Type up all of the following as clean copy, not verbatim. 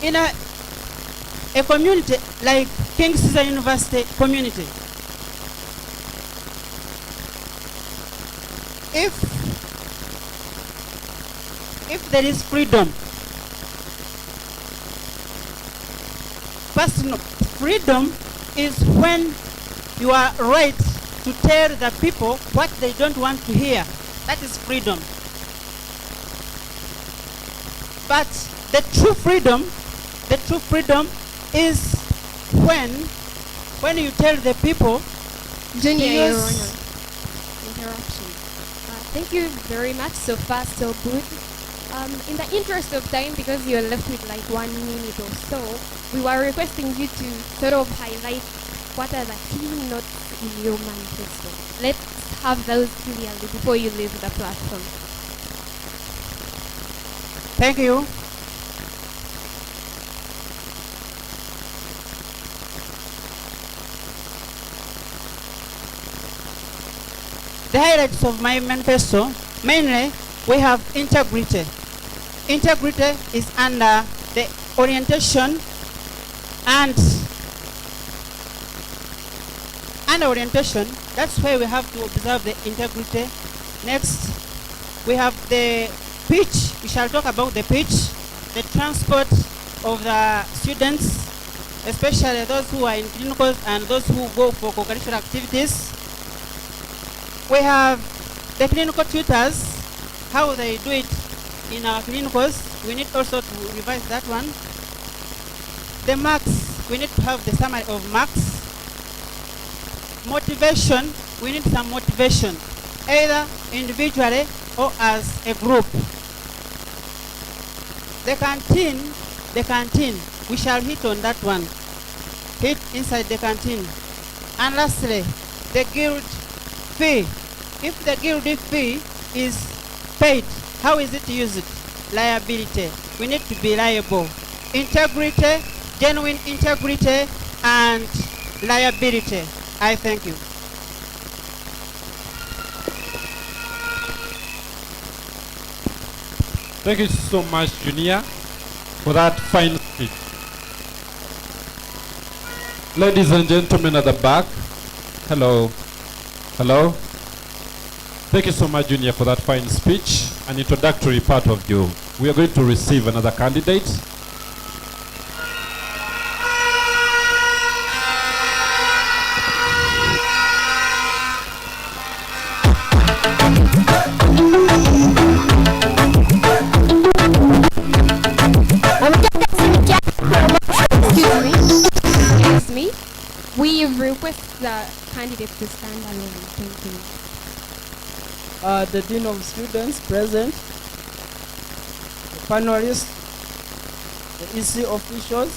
In a community like King Ceasor University community, if there is freedom, personal freedom is when you are right to tell the people what they don't want to hear. That is freedom. But the true freedom is when you tell the people. Junior, Your Honor. Interruption. Thank you very much. So fast, so good. In the interest of time, because you are left with like 1 minute or so, we were requesting you to sort of highlight what are the key notes in your manifesto. Let's have those clearly before you leave the platform. Thank you. The highlights of my manifesto, mainly we have integrity. Integrity is under the orientation and orientation. That's why we have to observe the integrity. Next, we have the pitch. We shall talk about the pitch, the transport of the students, especially those who are in clinicals and those who go for co-curricular activities. We have the clinical tutors, how they do it in our clinicals. We need also to revise that one. The marks, we need to have the summary of marks. Motivation, we need some motivation, either individually or as a group. The canteen, we shall hit on that one. Hit inside the canteen. And lastly, the guild fee. If the guild fee is paid, how is it used? Liability. We need to be liable. Integrity, genuine integrity, and liability. I thank you. Thank you so much, Junior, for that fine speech. Ladies and gentlemen at the back, hello. Hello. Thank you so much, Junior, for that fine speech, an introductory part of you. We are going to receive another candidate. Excuse me. We request the candidate to stand alone. Thank you. The Dean of Students present, the panelists, the EC officials,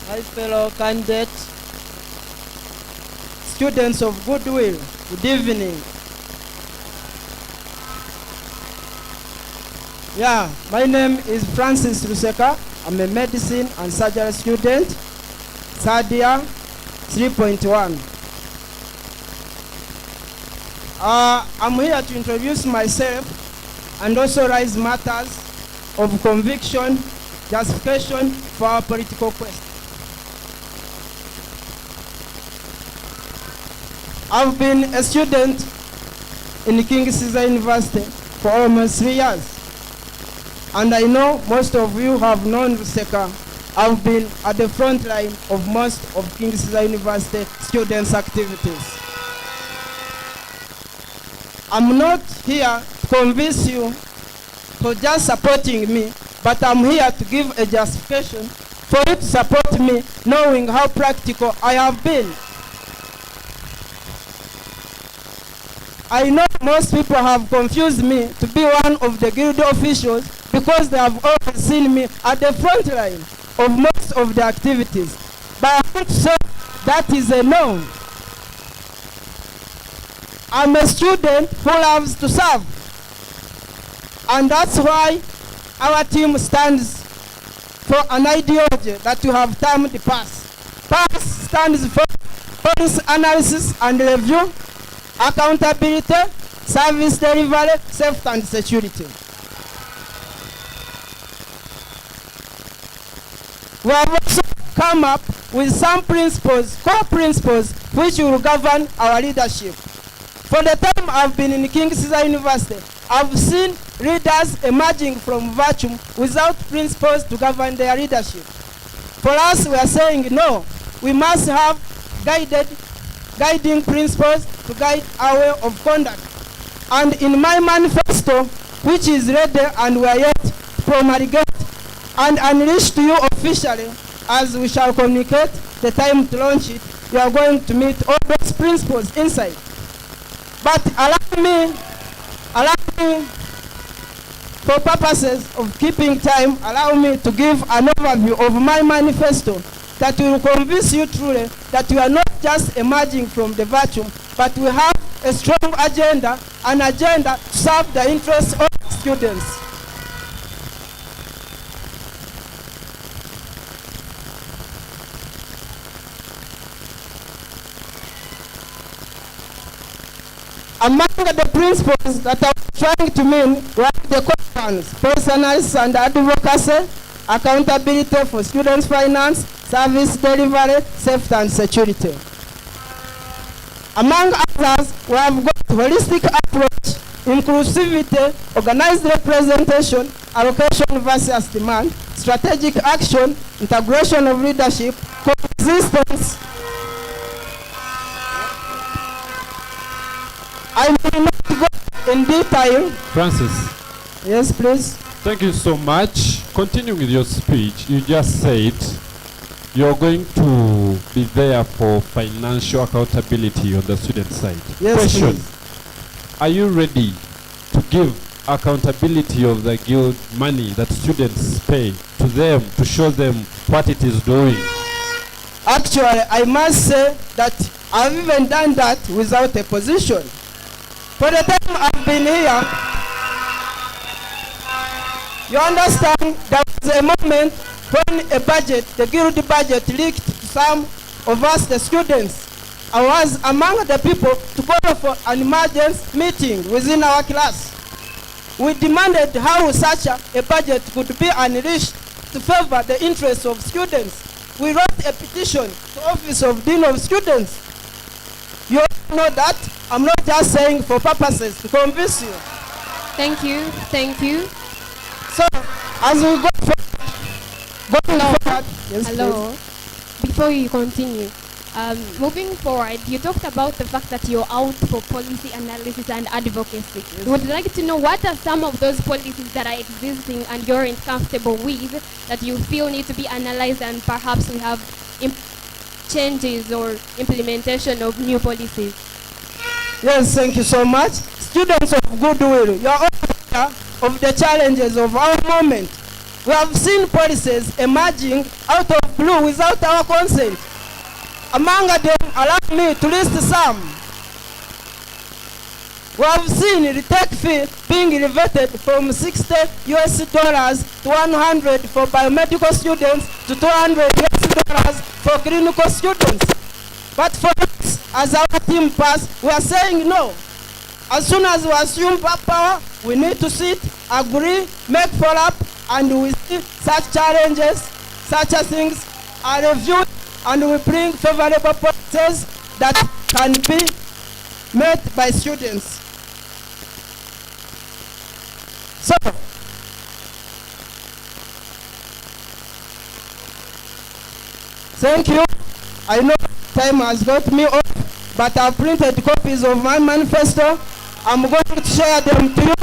my fellow candidates, students of goodwill, good evening. Yeah, my name is Francis Ruseka. I'm a medicine and surgery student, third year, 3.1. I'm here to introduce myself and also raise matters of conviction, justification for our political quest. I've been a student in King Ceasor University for almost 3 years. And I know most of you have known Ruseka. I've been at the front line of most of King Ceasor University students' activities. I'm not here to convince you for just supporting me, but I'm here to give a justification for you to support me, knowing how practical I have been. I know most people have confused me to be one of the guild officials because they have always seen me at the front line of most of the activities. But I want to say that is a no. I'm a student who loves to serve. And that's why our team stands for an ideology that we have termed PASS. PASS stands for Policy Analysis and Review, Accountability, Service Delivery, Safety and Security. we have also come up with some principles, core principles, which will govern our leadership. For the time I've been in King Ceasor University, I've seen leaders emerging from vacuum without principles to govern their leadership. For us, we are saying no, we must have guiding principles to guide our way of conduct. And in my manifesto, which is ready and we are yet to promulgate and unleash to you officially, as we shall communicate the time to launch it, we are going to meet all those principles inside. But allow me, for purposes of keeping time, allow me to give an overview of my manifesto that will convince you truly that we are not just emerging from the vacuum, but we have a strong agenda, an agenda to serve the interests of students. Among the principles that I'm trying to mean were the core ones: personals and advocacy, accountability for students' finance, service delivery, safety and security. Among others, we have got holistic approach, inclusivity, organized representation, allocation versus demand, strategic action, integration of leadership, coexistence. I will not go in detail. Francis. Yes, please. Thank you so much. Continuing with your speech, you just said you're going to be there for financial accountability on the student side. Yes, question: please. Are you ready to give accountability of the guild money that students pay to them to show them what it is doing? Actually, I must say that I've even done that without a position. For the time I've been here, you understand, there was a moment when a budget, the guild budget, leaked to some of us, the students. I was among the people to call for an emergency meeting within our class. We demanded how such a budget could be unleashed to favor the interests of students. We wrote a petition to the Office of Dean of Students. You all know that. I'm not just saying for purposes to convince you. Thank you. Thank you. So, as we go forward, yes, Hello. please. Before you continue, moving forward, you talked about the fact that you're out for policy analysis and advocacy. Yes. We would like to know what are some of those policies that are existing and you're comfortable with that you feel need to be analyzed, and perhaps we have changes or implementation of new policies. Yes, thank you so much. Students of goodwill, you are all aware of the challenges of our moment. We have seen policies emerging out of blue without our consent. Among them, allow me to list some. We have seen the tech fee being elevated from $60 to 100 for biomedical students to $200 for clinical students. But for us, as our team pass, we are saying no. As soon as we assume power, we need to sit, agree, make follow-up, and we see such challenges, such as things are reviewed, and we bring favorable policies that can be met by students. So, thank you. I know time has got me off, but I've printed copies of my manifesto. I'm going to share them to you.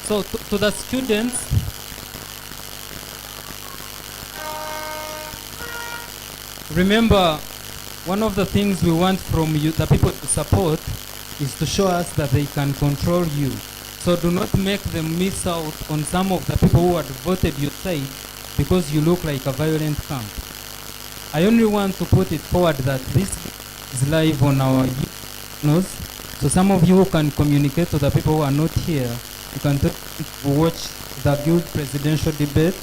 So to the students, remember, one of the things we want from you, the people to support, is to show us that they can control you. So do not make them miss out on some of the people who had voted your side because you look like a violent camp. I only want to put it forward that this is live on our news. So some of you who can communicate to the people who are not here, you can watch the Guild presidential debate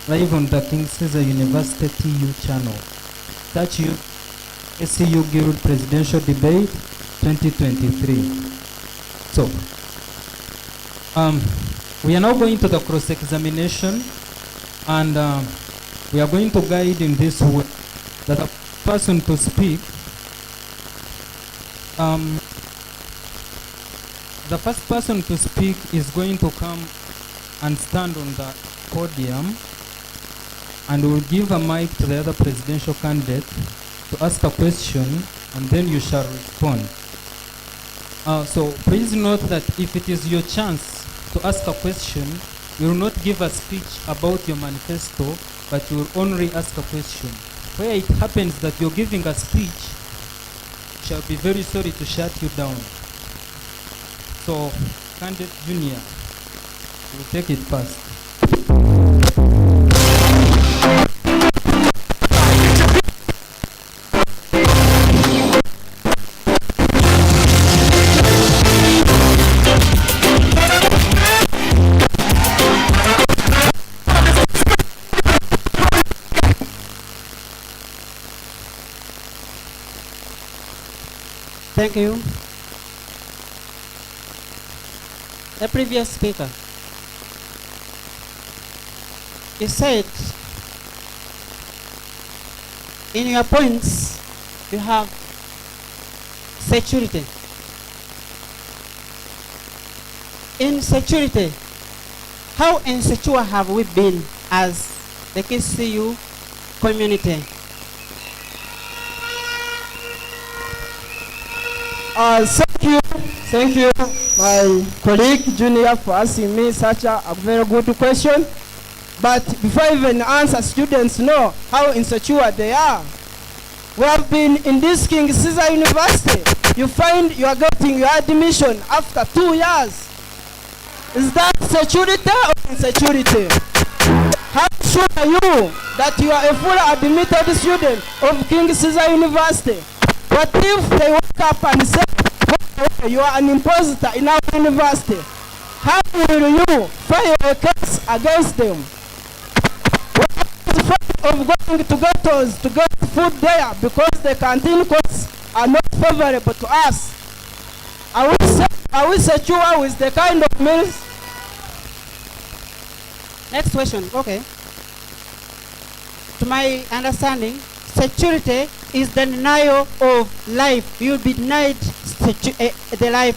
live on the King Ceasor University TU channel. Touch you, SCU Guild Presidential Debate 2023. So, we are now going to the cross-examination, and we are going to guide in this way that the person to speak, the first person to speak is going to come and stand on the podium, and will give a mic to the other presidential candidate to ask a question, and then you shall respond. So please note that if it is your chance to ask a question, you will not give a speech about your manifesto, but you will only ask a question. Where it happens that you're giving a speech, we shall be very sorry to shut you down. So, Candidate Junior, will take it first. Thank you. The previous speaker, he said, in your points, you have security. In security, how insecure have we been as the KCU community? Thank you, my colleague Junior, for asking me such a very good question. But before I even answer, students know how insecure they are. We have been in this King Ceasor University. You find you are getting your admission after 2 years. Is that security or insecurity? How sure are you that you are a fully admitted student of King Ceasor University? What if they wake up and say, oh, you are an imposter in our university? How will you file a case against them? What is the fact of going to ghettos to get food there because the canteen costs are not favorable to us? Are we secure with the kind of meals? Next question. Okay. To my understanding, security is the denial of life. You will be denied the life.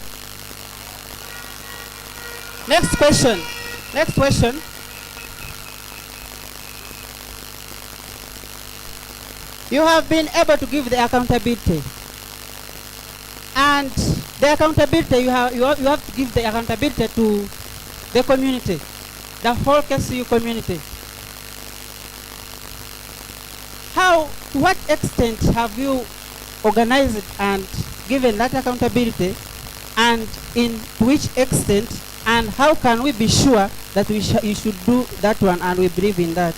Next question. Next question. You have been able to give the accountability, and the accountability you have to give the accountability to the community, the whole KCU community. To what extent have you organized and given that accountability, and in which extent, and how can we be sure that you should do that one and we believe in that?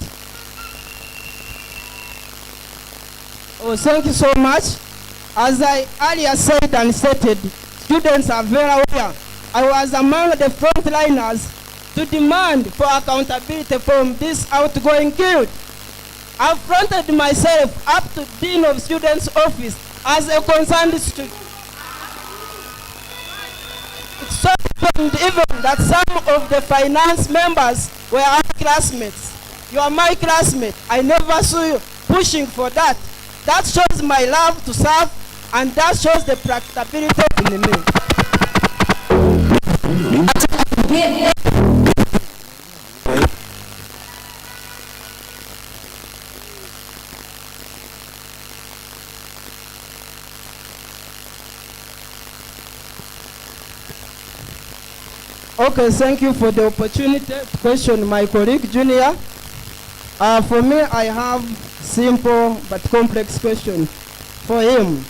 Oh, thank you so much. As I earlier said and stated, students are very aware. I was among the frontliners to demand for accountability from this outgoing guild. I fronted myself up to Dean of Students' Office as a concerned student. It so happened even that some of the finance members were our classmates. You are my classmate. I never saw you pushing for that. That shows my love to serve, and that shows the practicability in me. Okay, thank you for the opportunity to question my colleague Junior. For me, I have simple but complex question for him.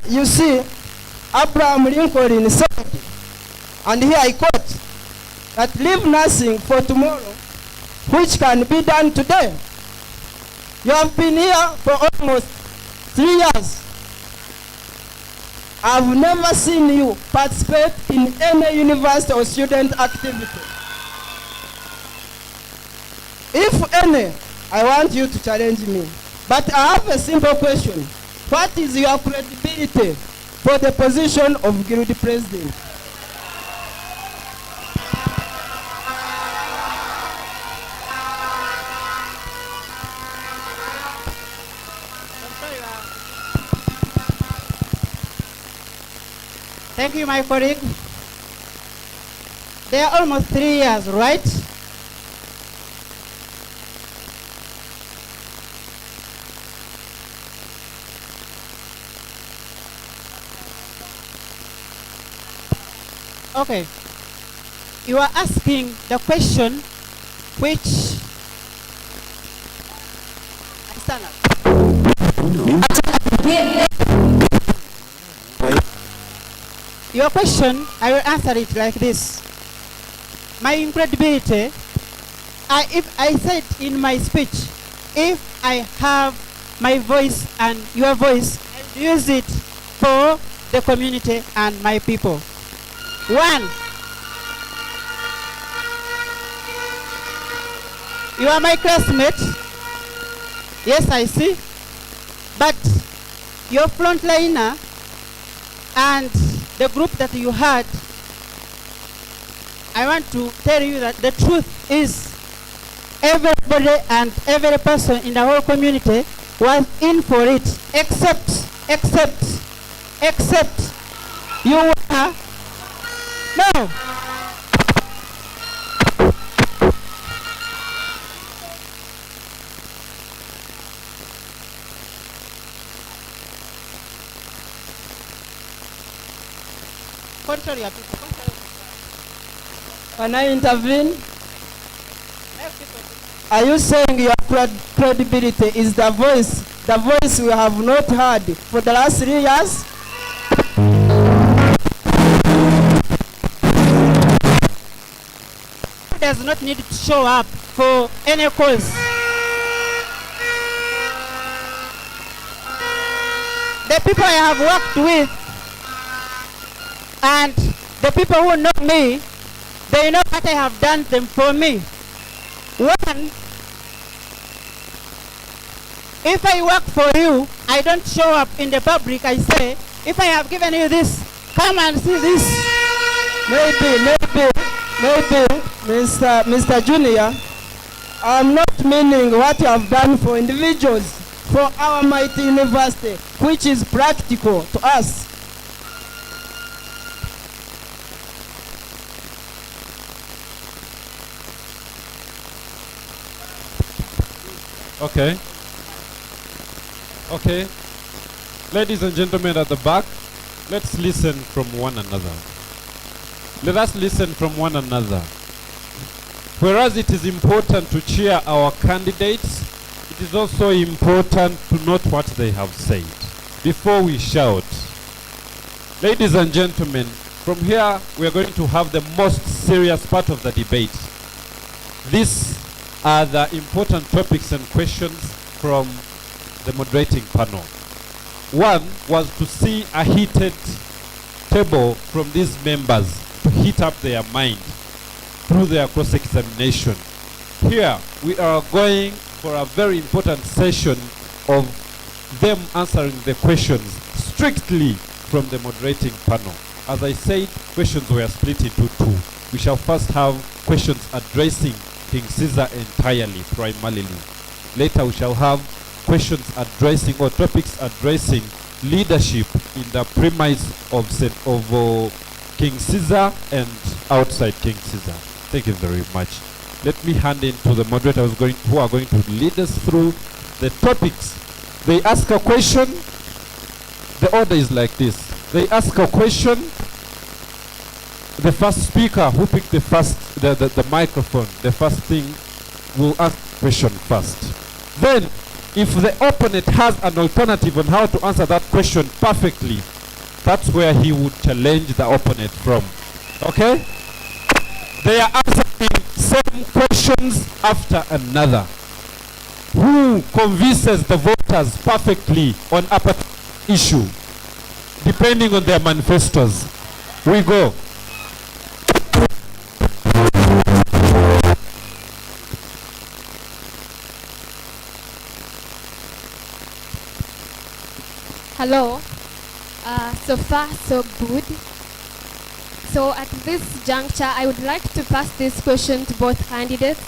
You see, Abraham Lincoln said, and here I quote, that leave nothing for tomorrow which can be done today. You have been here for almost 3 years. I've never seen you participate in any university or student activity. If any, I want you to challenge me. But I have a simple question. What is your credibility for the position of guild president? Thank you, my colleague. They are almost 3 years, right? Okay. You are asking the question which... Stand up. Your question, I will answer it like this. My incredibility, if I said in my speech, if I have my voice and your voice, I use it for the community and my people. One, you are my classmate. Yes, I see. But your frontliner and the group that you had, I want to tell you that the truth is everybody and every person in the whole community was in for it, except you were. No. Control your people. Can I intervene? Are you saying your credibility is the voice we have not heard for the last 3 years? Does not need to show up for any cause. The people I have worked with and the people who know me, they know what I have done them for me. One, if I work for you, I don't show up in the public. I say, if I have given you this, come and see this. Maybe, Mr. Junior, I'm not meaning what you have done for individuals, for our mighty university, which is practical to us. Okay. Okay. Ladies and gentlemen at the back, let's listen from one another. Let us listen from one another. Whereas it is important to cheer our candidates, it is also important to note what they have said before we shout. Ladies and gentlemen, from here we are going to have the most serious part of the debate. These are the important topics and questions from the moderating panel. One was to see a heated table from these members to heat up their mind through their cross-examination. Here we are going for a very important session of them answering the questions strictly from the moderating panel. As I said, questions were split into two. We shall first have questions addressing King Ceasor entirely, primarily. Later we shall have questions addressing or topics addressing leadership in the premise of King Ceasor and outside King Ceasor. Thank you very much. Let me hand in to the moderators who are going to lead us through the topics. They ask a question. The order is like this. They ask a question. The first speaker who picked the microphone, the first thing, will ask the question first. Then, if the opponent has an alternative on how to answer that question perfectly, that's where he would challenge the opponent from. Okay? They are answering same questions after another. Who convinces the voters perfectly on a particular issue, depending on their manifestos? We go. Hello. So far, so good. So at this juncture, I would like to pass this question to both candidates.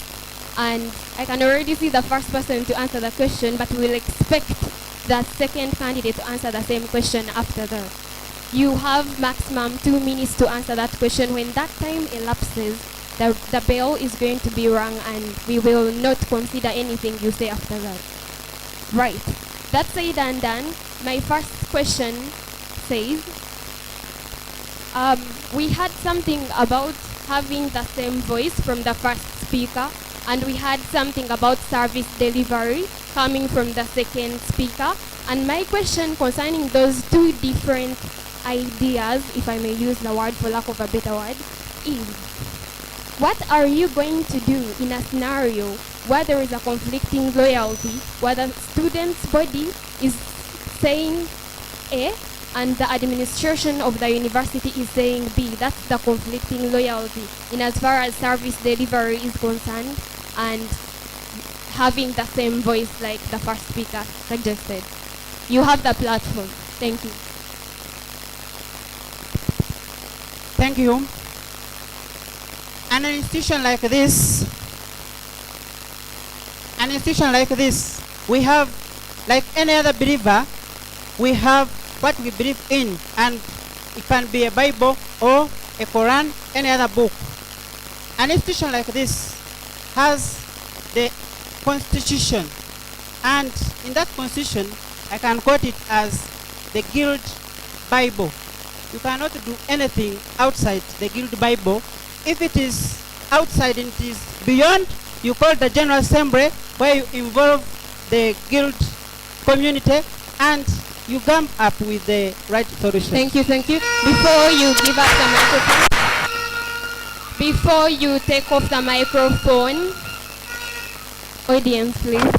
And I can already see the first person to answer the question, but we'll expect the second candidate to answer the same question after that. You have maximum 2 minutes to answer that question. When that time elapses, the bell is going to be rung and we will not consider anything you say after that. Right. That said and done, my first question says, we had something about having the same voice from the first speaker, and we had something about service delivery coming from the second speaker. And my question concerning those two different ideas, if I may use the word for lack of a better word, is what are you going to do in a scenario where there is a conflicting loyalty, where the student's body is saying A and the administration of the university is saying B? That's the conflicting loyalty in as far as service delivery is concerned and having the same voice like the first speaker suggested. You have the platform. Thank you. Thank you. An institution like this, we have, like any other believer, we have what we believe in, and it can be a Bible or a Quran, any other book. An institution like this has the Constitution, and in that Constitution, I can quote it as the Guild Bible. You cannot do anything outside the Guild Bible. If it is outside and it is beyond, you call the General Assembly, where you involve the guild community, and you come up with the right solution. Thank you, thank you. Before you give up the microphone, before you take off the microphone, audience please,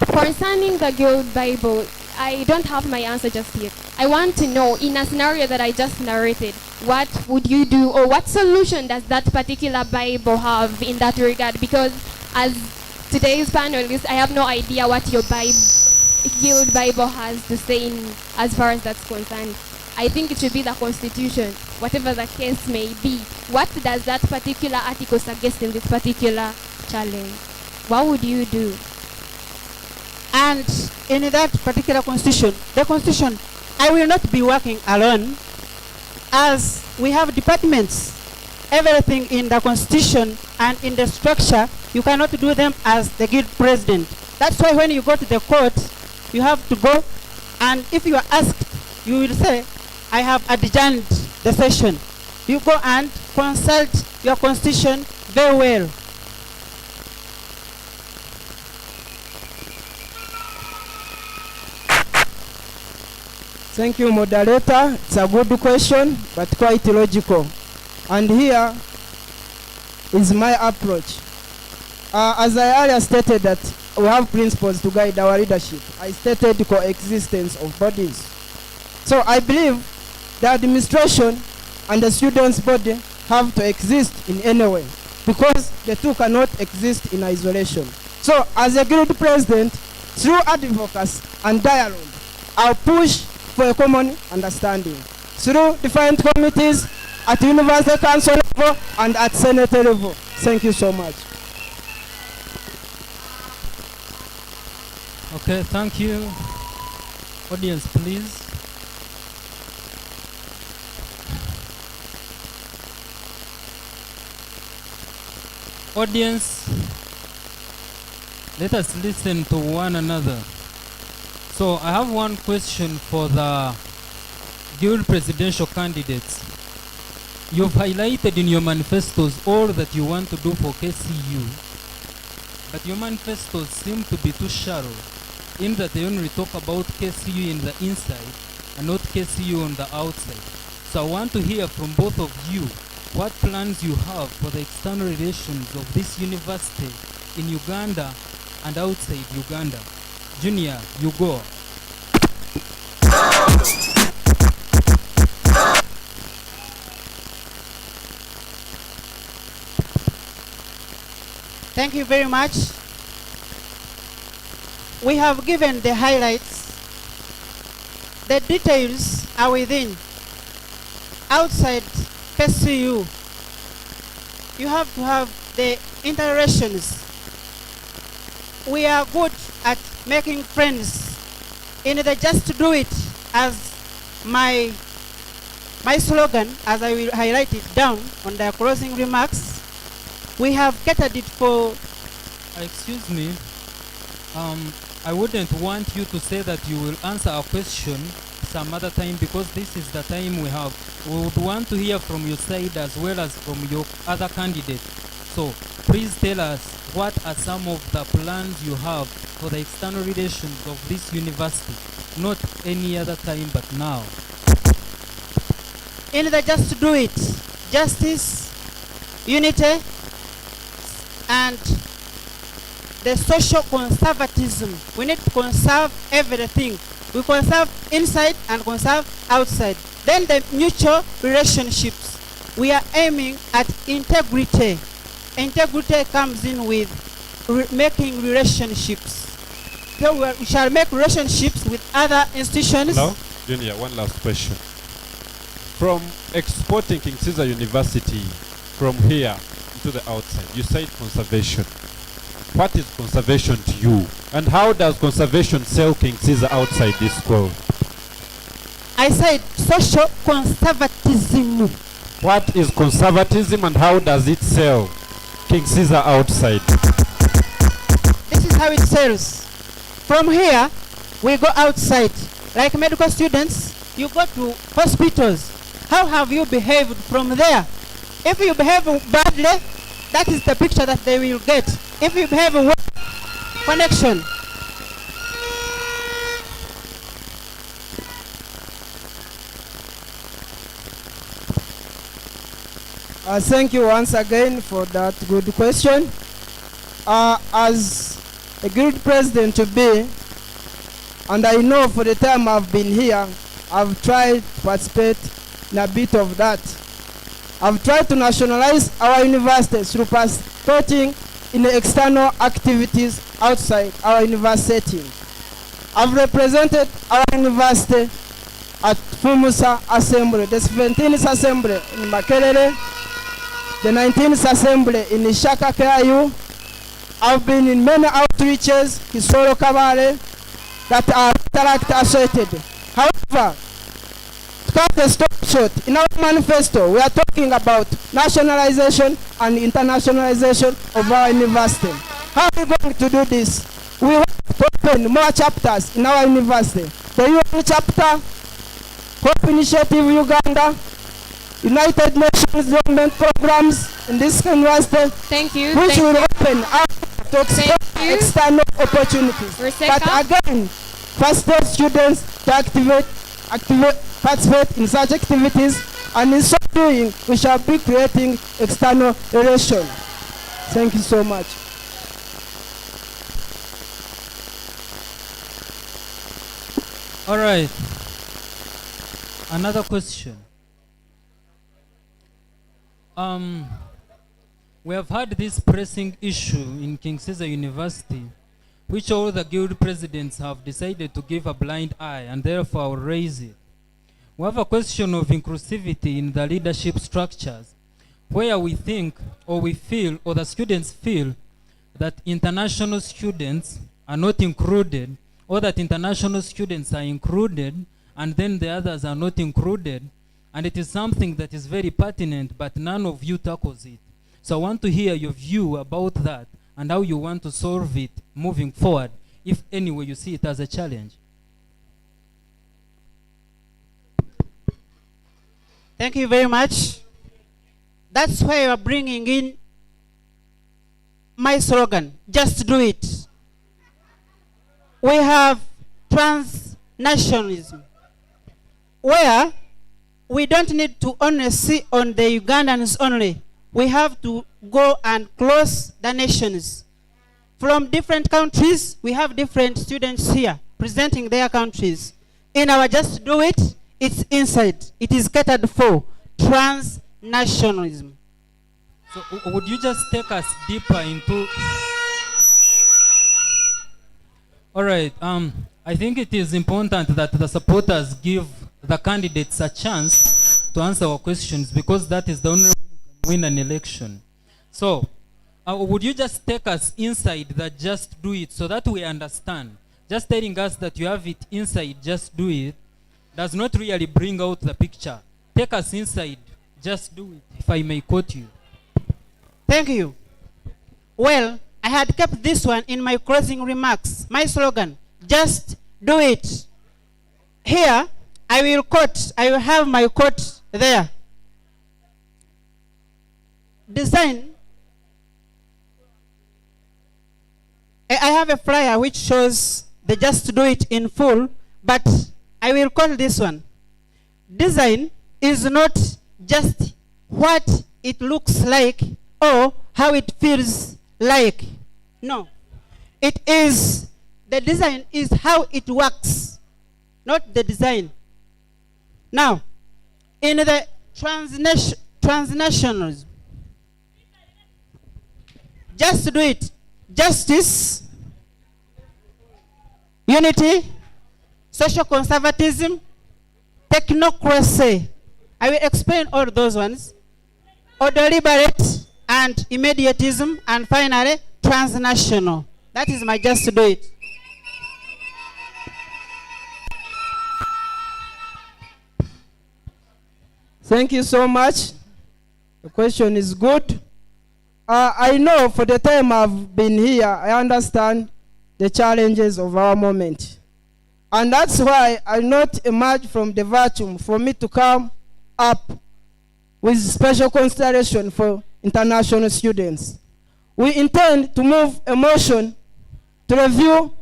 concerning the Guild Bible, I don't have my answer just yet. I want to know, in a scenario that I just narrated, what would you do, or what solution does that particular Bible have in that regard? Because as today's panelist, I have no idea what your Guild Bible has to say in, as far as that's concerned. I think it should be the Constitution, whatever the case may be. What does that particular article suggest in this particular challenge? What would you do? And in that particular Constitution, the Constitution, I will not be working alone, as we have departments. Everything in the Constitution and in the structure, you cannot do them as the guild president. That's why when you go to the court, you have to go, and if you are asked, you will say, I have adjourned the session. You go and consult your Constitution very well. Thank you, moderator. It's a good question, but quite logical. And here is my approach. As I earlier stated that we have principles to guide our leadership, I stated the coexistence of bodies. So I believe the administration and the students' body have to exist in any way, because the two cannot exist in isolation. So as a guild president, through advocacy and dialogue, I'll push for a common understanding through different committees at University Council level and at Senate level. Thank you so much. Okay, thank you. Audience, please. Audience, let us listen to one another. So I have one question for the guild presidential candidates. You've highlighted in your manifestos all that you want to do for KCU, but your manifestos seem to be too shallow, in that they only talk about KCU in the inside and not KCU on the outside. So I want to hear from both of you what plans you have for the external relations of this university in Uganda and outside Uganda. Junior, you go. Thank you very much. We have given the highlights The details are within. Outside PSU, you have to have the interactions. We are good at making friends. In the just do it, as my slogan, as I will highlight it down on the closing remarks, we have catered it for. Excuse me. I wouldn't want you to say that you will answer a question some other time, because this is the time we have. We would want to hear from your side as well as from your other candidates. So please tell us, what are some of the plans you have for the external relations of this university? Not any other time, but now. In the just do it, justice, unity, and the social conservatism. We need to conserve everything. We conserve inside and conserve outside. Then the mutual relationships. We are aiming at integrity. Integrity comes in with making relationships. So we shall make relationships with other institutions. Hello? Junior, one last question. From exporting King Ceasor University from here to the outside, you said conservation. What is conservation to you? And how does conservation sell King Ceasor outside this school? I said social conservatism. What is conservatism and how does it sell King Ceasor outside? This is how it sells. From here, we go outside. Like medical students, you go to hospitals. How have you behaved from there? If you behave badly, that is the picture that they will get. If you behave well, connection. Thank you once again for that good question. As a good president to be, and I know for the time I've been here, I've tried to participate in a bit of that. I've tried to nationalize our university through participating in the external activities outside our university. I've represented our university at Fumusa Assembly, the 17th Assembly in Makerere, the 19th Assembly in Ishaka KIU. I've been in many outreaches, Kisoro Kabale, that are interact associated. However, to cut the stop short, in our manifesto, we are talking about nationalization and internationalization of our university. How are we going to do this? We want to open more chapters in our university. The UN chapter, Hope Initiative Uganda, United Nations Development Programs in this university. Thank you. Which will open up to external opportunities. Ruseka? But again, facilitate students to participate in such activities, and in so doing, we shall be creating external relations. Thank you so much. All right. Another question. We have had this pressing issue in King Ceasor University, which all the guild presidents have decided to give a blind eye, and therefore I'll raise it. We have a question of inclusivity in the leadership structures, where we think, or we feel, or the students feel, that international students are not included, or that international students are included, and then the others are not included. And it is something that is very pertinent, but none of you tackles it. So I want to hear your view about that and how you want to solve it moving forward, if anyway you see it as a challenge. Thank you very much. That's why you are bringing in my slogan, just do it. We have transnationalism, where we don't need to only see on the Ugandans only. We have to go and close the nations. From different countries, we have different students here presenting their countries. In our Just Do It, it's inside. It is catered for transnationalism. So would you just take us deeper into... All right. I think it is important that the supporters give the candidates a chance to answer our questions, because that is the only way you can win an election. So, would you just take us inside that just do it so that we understand? Just telling us that you have it inside, just do it, does not really bring out the picture. Take us inside, just do it, if I may quote you. Thank you. Well, I had kept this one in my closing remarks. My slogan, just do it. Here, I will have my quote there. Design. I have a flyer which shows the just do it in full, but I will call this one. Design is not just what it looks like or how it feels like. No. It is, the design is how it works, not the design. Now, in the transnationals, just do it. Justice, unity, social conservatism, technocracy. I will explain all those ones. Or deliberate and immediatism, and finally, transnational. That is my just do it. Thank you so much. The question is good. I know for the time I've been here, I understand the challenges of our moment. And that's why I not emerge from the vacuum for me to come up with special consideration for international students. We intend to move a motion to review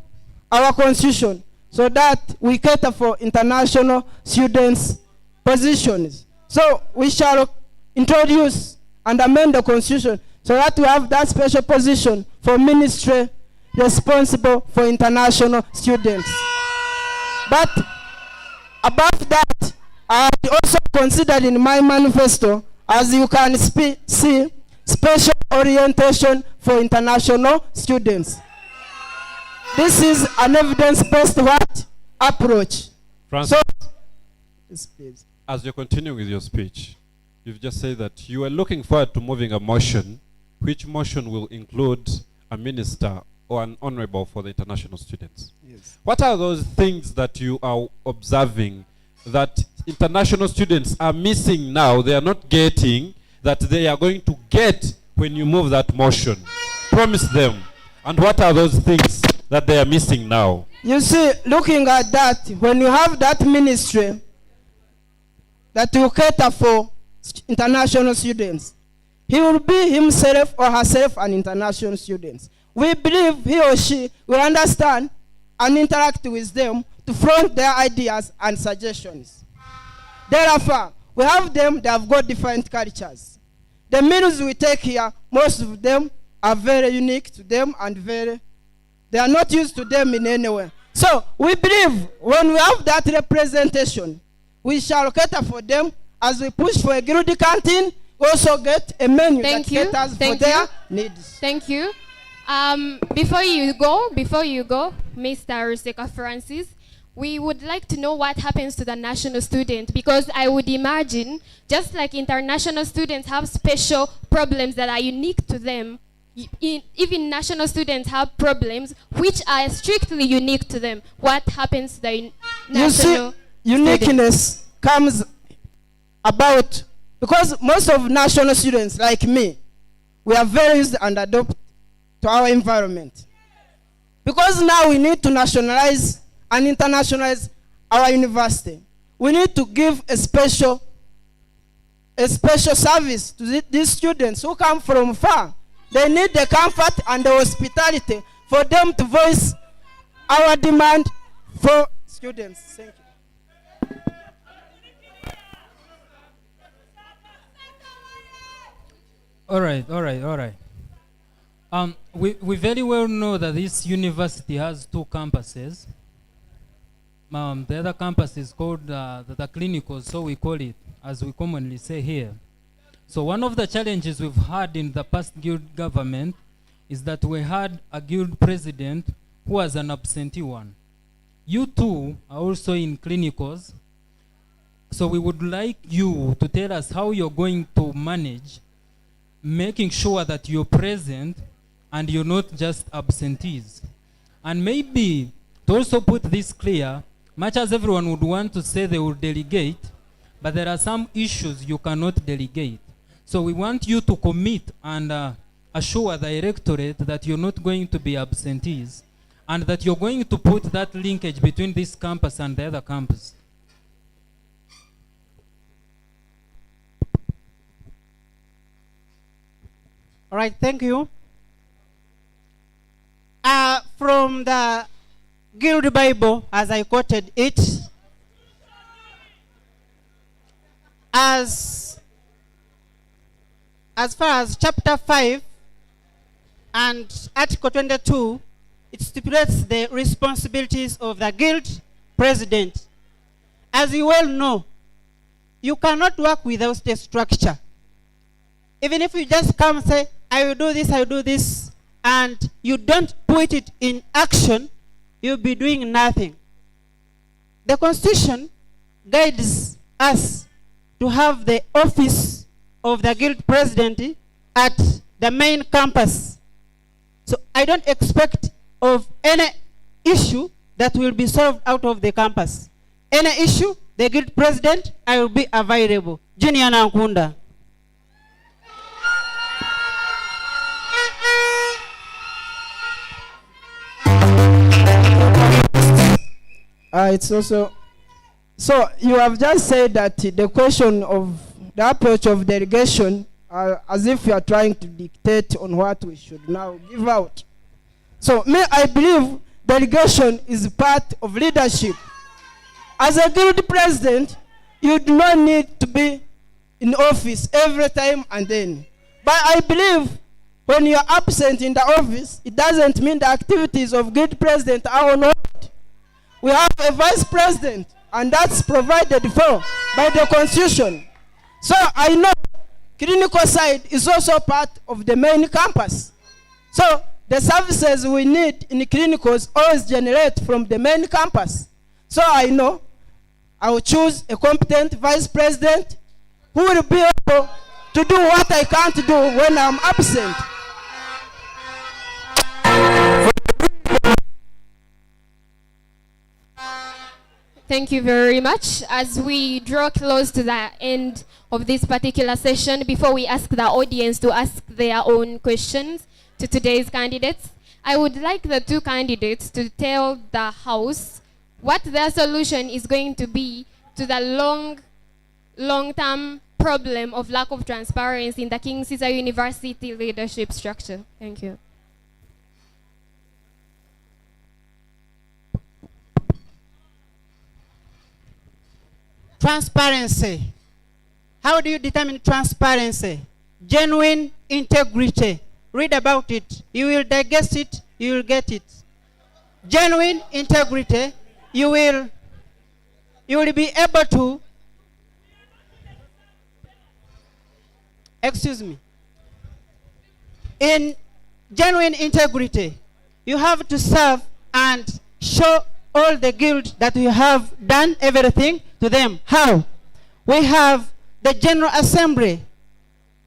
our constitution so that we cater for international students' positions. So we shall introduce and amend the constitution so that we have that special position for ministry responsible for international students. But above that, I also considered in my manifesto, as you can see, special orientation for international students. This is an evidence-based approach. Francis, So, yes, please. as you continue with your speech, you've just said that you are looking forward to moving a motion, which motion will include a minister or an honorable for the international students. Yes. What are those things that you are observing that international students are missing now, they are not getting, that they are going to get when you move that motion? Promise them. And what are those things that they are missing now? You see, looking at that, when you have that ministry that will cater for international students, he will be himself or herself an international student. We believe he or she will understand and interact with them to front their ideas and suggestions. Therefore, we have them, they have got different cultures. The meals we take here, most of them are very unique to them and they are not used to them in any way. So we believe when we have that representation, we shall cater for them as we push for a good canteen, we also get a menu that caters for their needs. Thank you. Before you go, Mr. Ruseka Francis, we would like to know what happens to the national student, because I would imagine, just like international students have special problems that are unique to them, even national students have problems which are strictly unique to them. What happens to the national uniqueness comes about because most of national students, like me, we are very used and adopt to our environment. Because now we need to nationalize and internationalize our university. We need to give a special service to these students who come from far. They need the comfort and the hospitality for them to voice our demand for students. Thank you. All right. We very well know that this university has two campuses. The other campus is called the clinical, so we call it, as we commonly say here. So one of the challenges we've had in the past guild government is that we had a guild president who was an absentee one. you two are also in clinicals. So we would like you to tell us how you're going to manage making sure that you're present and you're not just absentees. And maybe to also put this clear, much as everyone would want to say they will delegate, but there are some issues you cannot delegate. So we want you to commit and assure the electorate that you're not going to be absentees and that you're going to put that linkage between this campus and the other campus. All right, thank you. From the Guild Bible, as I quoted it, as far as chapter 5 and article 22, it stipulates the responsibilities of the guild president. As you well know, you cannot work without a structure. Even if you just come and say, I will do this, and you don't put it in action, you'll be doing nothing. The Constitution guides us to have the office of the guild president at the main campus. So I don't expect of any issue that will be solved out of the campus. Any issue, the guild president, I will be available. Junior Nankunda. It's also, so you have just said that the question of the approach of delegation, as if you are trying to dictate on what we should now give out. So I believe delegation is part of leadership. As a guild president, you do not need to be in office every time and then. But I believe when you are absent in the office, it doesn't mean the activities of guild president are on hold. We have a vice president, and that's provided for by the Constitution. So I know clinical side is also part of the main campus. So the services we need in clinicals always generate from the main campus. So I know I will choose a competent vice president who will be able to do what I can't do when I'm absent. Thank you very much. As we draw close to the end of this particular session, before we ask the audience to ask their own questions to today's candidates, I would like the two candidates to tell the House what their solution is going to be to the long-term problem of lack of transparency in the King Ceasor University leadership structure. Thank you. Transparency. How do you determine transparency? Genuine integrity. Read about it. You will digest it. You will get it. Genuine integrity. You will be able to, excuse me. In genuine integrity, you have to serve and show all the guild that you have done everything to them. How? We have the General Assembly.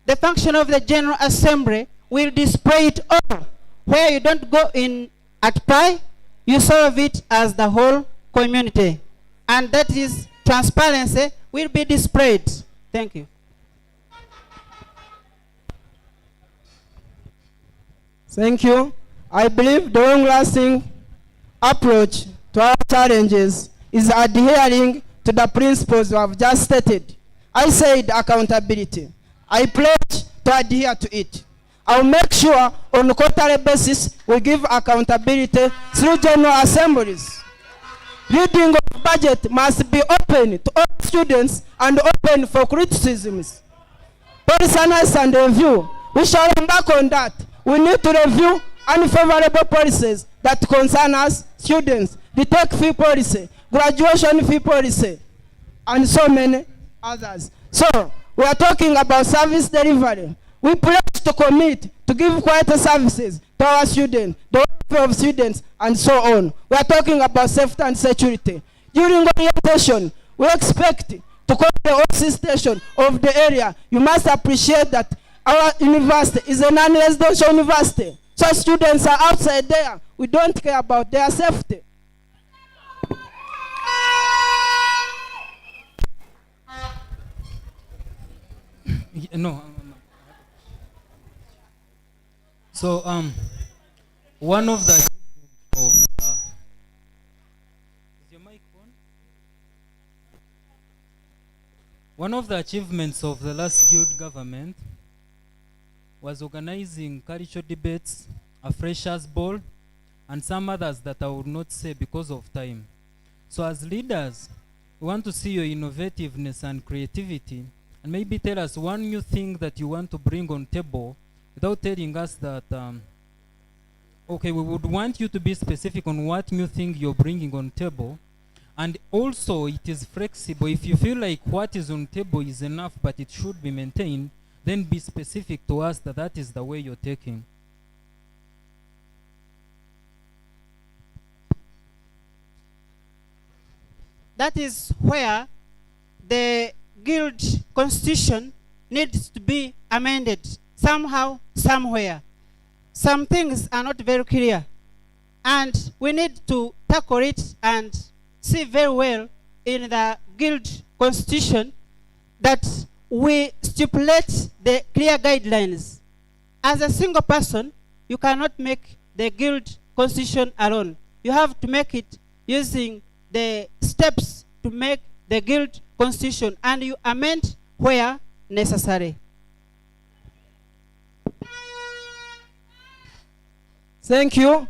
The function of the General Assembly will display it all. Where you don't go in at pie, you solve it as the whole community. And that is transparency will be displayed. Thank you. Thank you. I believe the long-lasting approach to our challenges is adhering to the principles we have just stated. I said accountability. I pledge to adhere to it. I'll make sure on a quarterly basis we give accountability through general assemblies. Reading of budget must be open to all students and open for criticisms. Policy analysis and review. We shall embark on that. We need to review unfavorable policies that concern us, students, the tech fee policy, graduation fee policy, and so many others. So, we are talking about service delivery. We pledge to commit to give quality services to our students. The of students, and so on. We are talking about safety and security. During orientation, we expect to call the OC station of the area. You must appreciate that our university is a non-residential university. So students are outside there. We don't care about their safety. No. So one of the is your mic on? One of the achievements of the last guild government was organizing cultural debates, a freshers' ball, and some others that I would not say because of time. So as leaders, we want to see your innovativeness and creativity, and maybe tell us one new thing that you want to bring on table without telling us that, okay, we would want you to be specific on what new thing you're bringing on table. And also, it is flexible. If you feel like what is on table is enough, but it should be maintained, then be specific to us that that is the way you're taking. That is where the guild constitution needs to be amended somehow, somewhere. Some things are not very clear, and we need to tackle it and see very well in the guild constitution that we stipulate the clear guidelines. As a single person, you cannot make the guild constitution alone. You have to make it using the steps to make the guild constitution, and you amend where necessary. Thank you.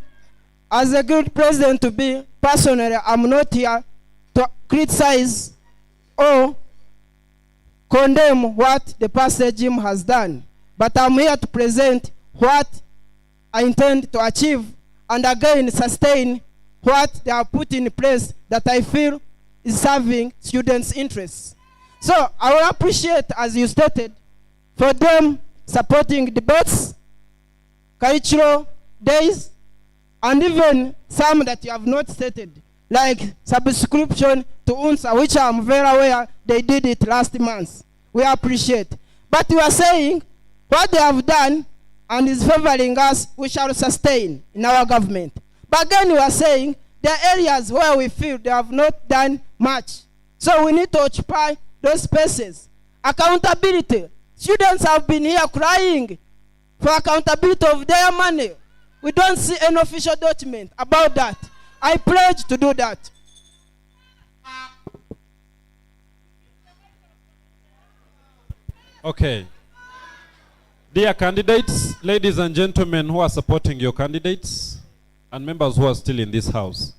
As a guild president to be, personally, I'm not here to criticize or condemn what the past regime has done, but I'm here to present what I intend to achieve and again sustain what they have put in place that I feel is serving students' interests. So I will appreciate, as you stated, for them supporting debates, cultural days, and even some that you have not stated, like subscription to UNSA, which I'm very aware they did it last month. We appreciate. But you are saying what they have done and is favoring us, we shall sustain in our government. But again, you are saying there are areas where we feel they have not done much. So we need to occupy those spaces. Accountability. Students have been here crying for accountability of their money. We don't see an official document about that. I pledge to do that. Okay. Dear candidates, ladies and gentlemen who are supporting your candidates, and members who are still in this house,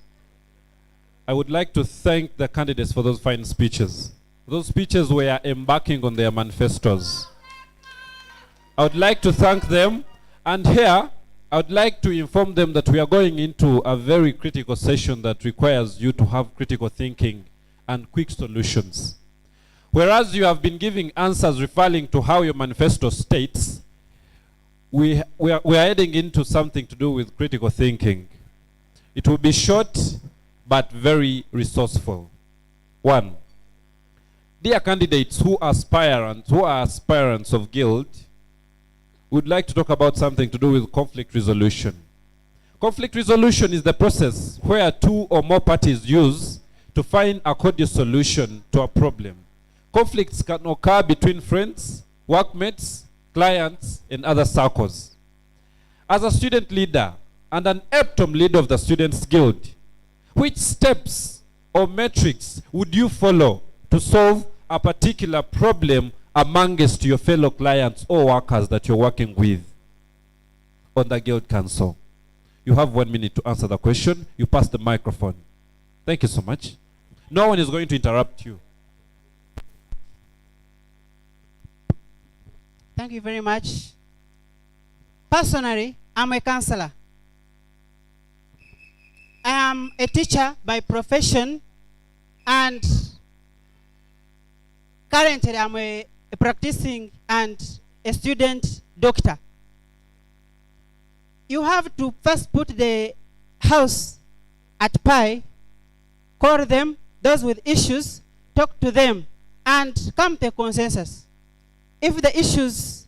I would like to thank the candidates for those fine speeches. Those speeches were embarking on their manifestos. I would like to thank them, and here I would like to inform them that we are going into a very critical session that requires you to have critical thinking and quick solutions. Whereas you have been giving answers referring to how your manifesto states, we are heading into something to do with critical thinking. It will be short, but very resourceful. 1, dear candidates who are aspirants of guild, would like to talk about something to do with conflict resolution. Conflict resolution is the process where 2 or more parties use to find a cordial solution to a problem. Conflicts can occur between friends, workmates, clients, and other circles. As a student leader and an EPTOM leader of the Students' Guild, which steps or metrics would you follow to solve a particular problem amongst your fellow clients or workers that you're working with on the Guild Council? You have 1 minute to answer the question. You pass the microphone. Thank you so much. No one is going to interrupt you. Thank you very much. Personally, I'm a counselor. I am a teacher by profession, and currently I'm a practicing and a student doctor. you have to first put the house at pi, call them, those with issues, talk to them, and come to a consensus. If the issues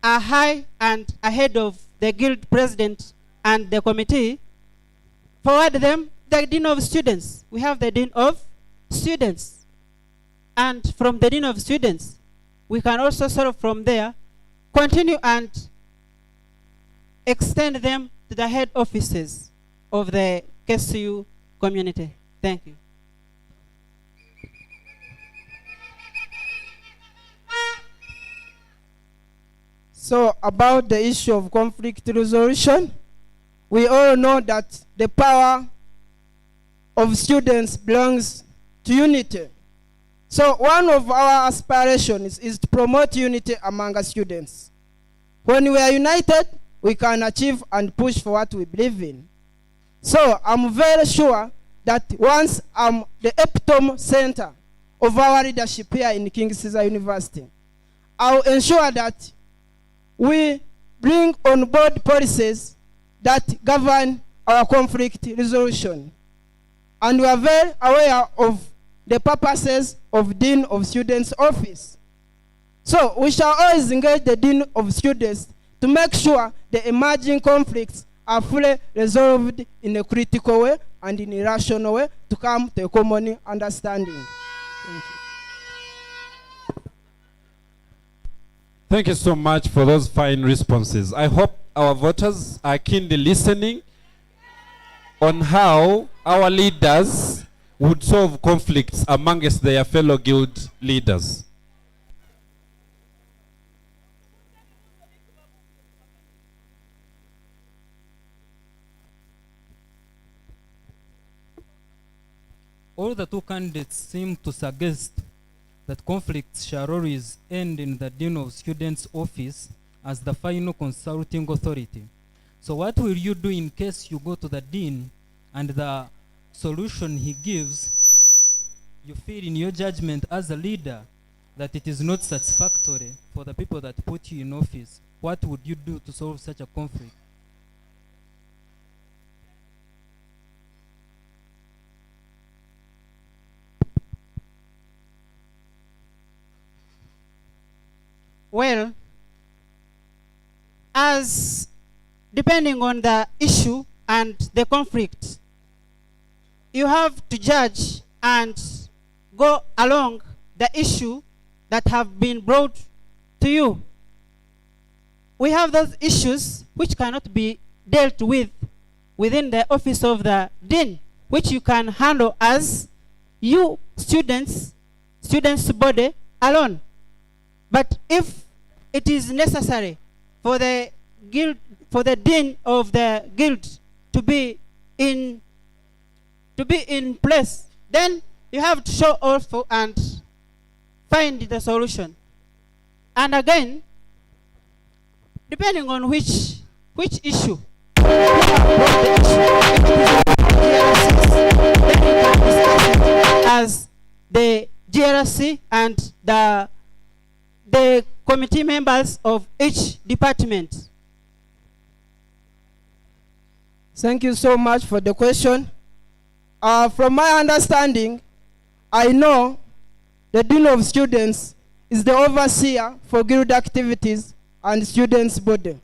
are high and ahead of the guild president and the committee, forward them the dean of students. We have the dean of students. And from the dean of students, we can also sort of from there continue and extend them to the head offices of the KCU community. Thank you. So about the issue of conflict resolution, we all know that the power of students belongs to unity. So one of our aspirations is to promote unity among us students. When we are united, we can achieve and push for what we believe in. So I'm very sure that once I'm the epitome center of our leadership here in King Ceasor University, I'll ensure that we bring on board policies that govern our conflict resolution. And we are very aware of the purposes of Dean of Students Office. So we shall always engage the Dean of Students to make sure the emerging conflicts are fully resolved in a critical way and in a rational way to come to a common understanding. Thank you. Thank you so much for those fine responses. I hope our voters are keenly listening on how our leaders would solve conflicts amongst their fellow guild leaders. All the two candidates seem to suggest that conflicts shall always end in the Dean of Students' office as the final consulting authority. So what will you do in case you go to the Dean and the solution he gives, you feel in your judgment as a leader that it is not satisfactory for the people that put you in office? What would you do to solve such a conflict? Well, as depending on the issue and the conflict, you have to judge and go along the issue that have been brought to you. We have those issues which cannot be dealt with within the office of the dean, which you can handle as you students body alone. But if it is necessary for the guild, for the dean of the guild to be in place, then you have to show also and find the solution. And again, depending on which issue, as the GRC and the committee members of each department. Thank you so much for the question. From my understanding, I know the Dean of Students is the overseer for guild activities and students' body.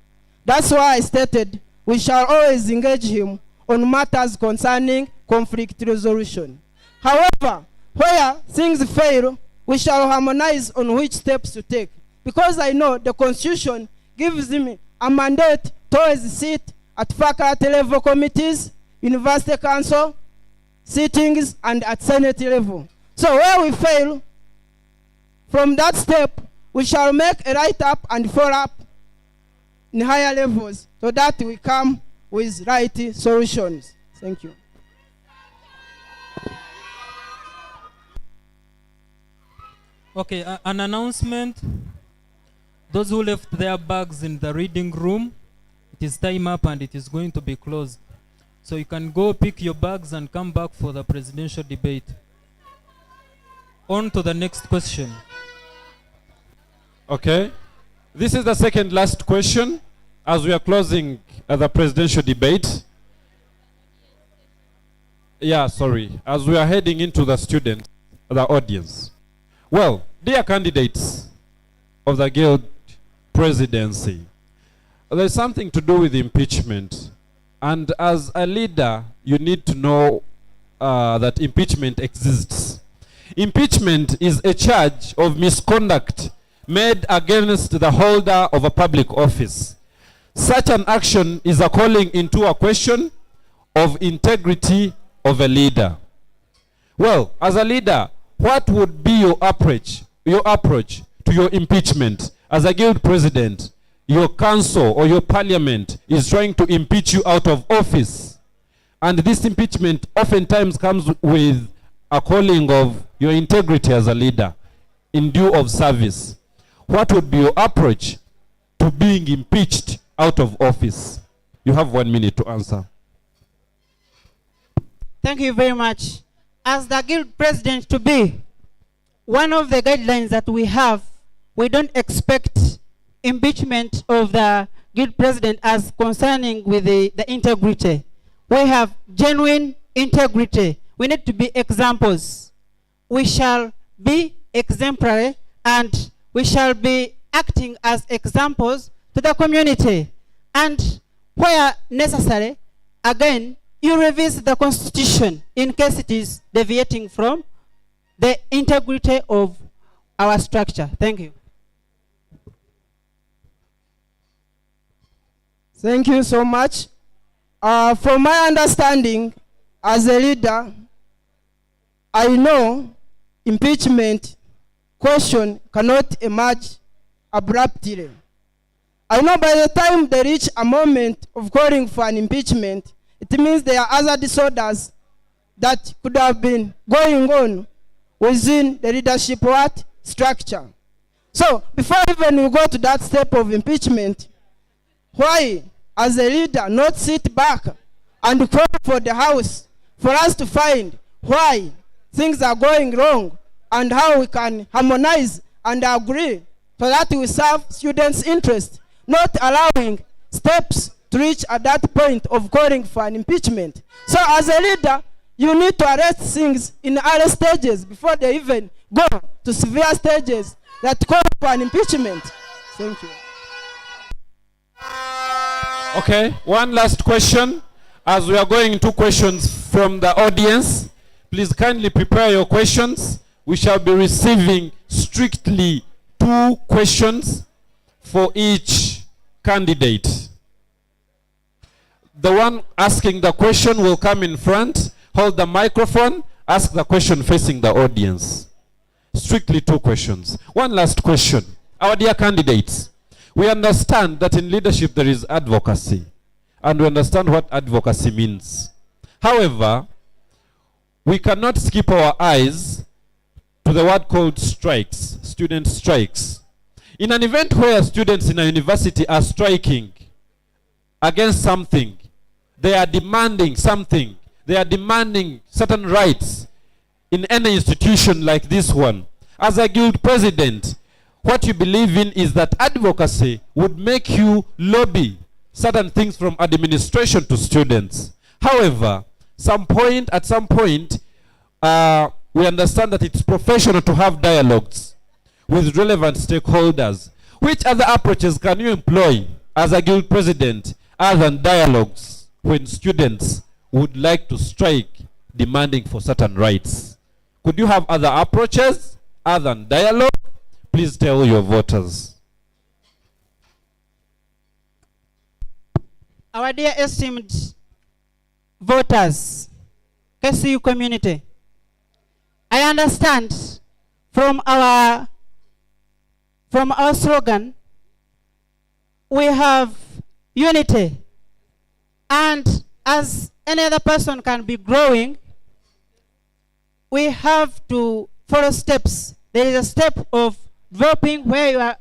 That's why I stated we shall always engage him on matters concerning conflict resolution. However, where things fail, we shall harmonize on which steps to take. Because I know the Constitution gives him a mandate to always sit at faculty level committees, university council, sittings, and at Senate level. So where we fail, from that step, we shall make a write-up and follow-up in higher levels so that we come with right solutions. Thank you. Okay, an announcement. Those who left their bags in the reading room, it is time up and it is going to be closed. So you can go pick your bags and come back for the presidential debate. On to the next question. Okay. This is the second last question. As we are closing the presidential debate, as we are heading into the audience. Well, dear candidates of the Guild presidency, there's something to do with impeachment. And as a leader, you need to know that impeachment exists. Impeachment is a charge of misconduct made against the holder of a public office. Such an action is a calling into a question of integrity of a leader. Well, as a leader, what would be your approach to your impeachment? As a guild president, your council or your parliament is trying to impeach you out of office. And this impeachment oftentimes comes with a calling of your integrity as a leader in due of service. What would be your approach to being impeached out of office? You have 1 minute to answer. Thank you very much. As the guild president to be, one of the guidelines that we have, we don't expect impeachment of the guild president as concerning with the integrity. We have genuine integrity. We need to be examples. We shall be exemplary and we shall be acting as examples to the community. And where necessary, again, you revisit the constitution in case it is deviating from the integrity of our structure. Thank you. Thank you so much. From my understanding, as a leader, I know impeachment question cannot emerge abruptly. I know by the time they reach a moment of calling for an impeachment, it means there are other disorders that could have been going on within the leadership structure. So before even we go to that step of impeachment, why, as a leader, not sit back and call for the House for us to find why things are going wrong and how we can harmonize and agree so that we serve students' interest, not allowing steps to reach at that point of calling for an impeachment. So as a leader, you need to arrest things in early stages before they even go to severe stages that call for an impeachment. Thank you. Okay, one last question. As we are going to questions from the audience, please kindly prepare your questions. We shall be receiving strictly 2 questions for each candidate. The one asking the question will come in front, hold the microphone, ask the question facing the audience. Strictly 2 questions. One last question. Our dear candidates, we understand that in leadership there is advocacy, and we understand what advocacy means. However, we cannot skip our eyes to the word called strikes, student strikes. In an event where students in a university are striking against something, they are demanding something, they are demanding certain rights in any institution like this one. As a guild president, what you believe in is that advocacy would make you lobby certain things from administration to students. However, at some point, we understand that it's professional to have dialogues with relevant stakeholders. Which other approaches can you employ as a guild president other than dialogues when students would like to strike demanding for certain rights? Could you have other approaches other than dialogue? Please tell your voters. Our dear esteemed voters, KCU community, I understand from our slogan, we have unity. And as any other person can be growing, we have to follow steps. There is a step of developing where you are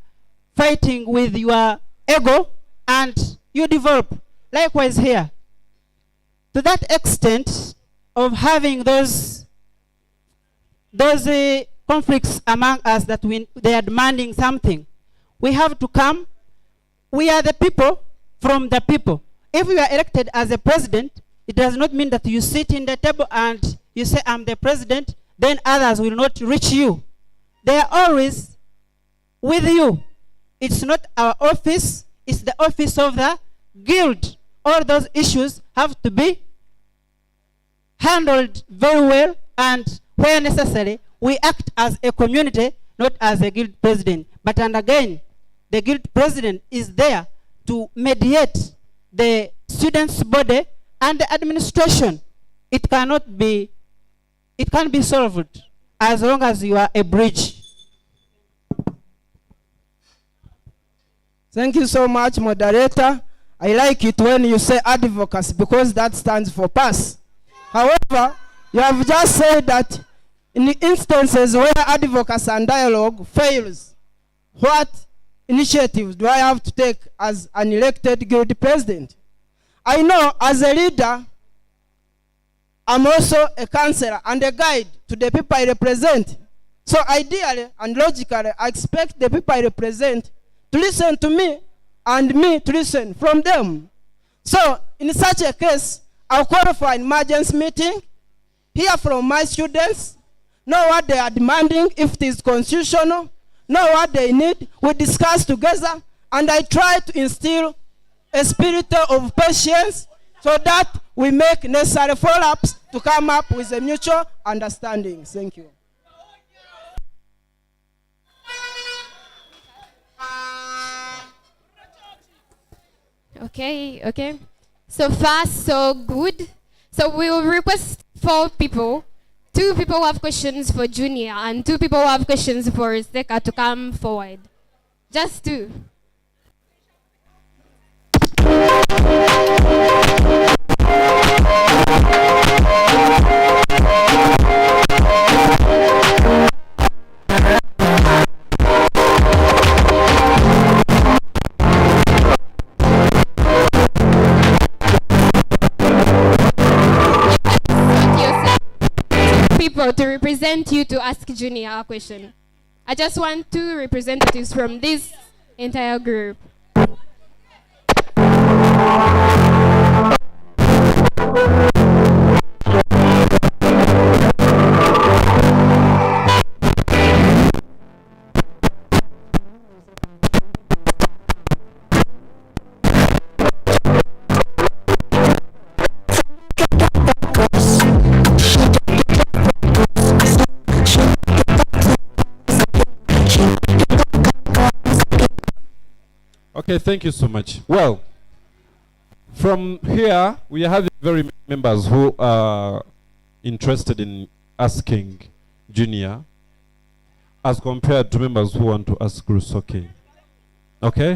fighting with your ego and you develop. Likewise here. To that extent of having those conflicts among us that they are demanding something, we have to come. We are the people from the people. If you are elected as a president, it does not mean that you sit in the table and you say, I'm the president, then others will not reach you. They are always with you. It's not our office, it's the office of the guild. All those issues have to be handled very well, and where necessary, we act as a community, not as a guild president. But and again, the guild president is there to mediate the students' body and the administration. It can be solved as long as you are a bridge. Thank you so much, moderator. I like it when you say advocacy because that stands for pass. However, you have just said that in the instances where advocacy and dialogue fails, what initiatives do I have to take as an elected guild president? I know as a leader, I'm also a counselor and a guide to the people I represent. So ideally and logically, I expect the people I represent to listen to me and me to listen from them. So in such a case, I'll call for an emergency meeting, hear from my students, know what they are demanding, if it is constitutional, know what they need, we discuss together, and I try to instill a spirit of patience so that we make necessary follow-ups to come up with a mutual understanding. Thank you. Okay. So far, so good. So we will request 4 people. 2 people have questions for Junior and 2 people have questions for Ruseka to come forward. Just 2. People to represent you to ask Junior a question. I just want 2 representatives from this entire group. Okay, thank you so much. Well, from here, we have very many members who are interested in asking Junior as compared to members who want to ask Ruseka. Okay?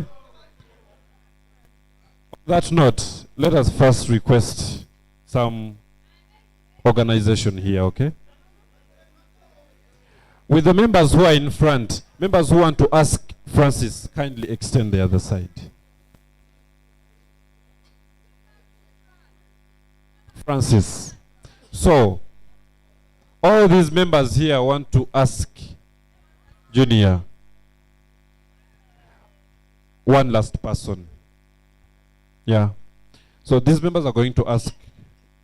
On that note, let us first request some organization here, okay? With the members who are in front, members who want to ask Francis, kindly extend the other side. Francis. So, all these members here want to ask Junior. One last person. Yeah. So these members are going to ask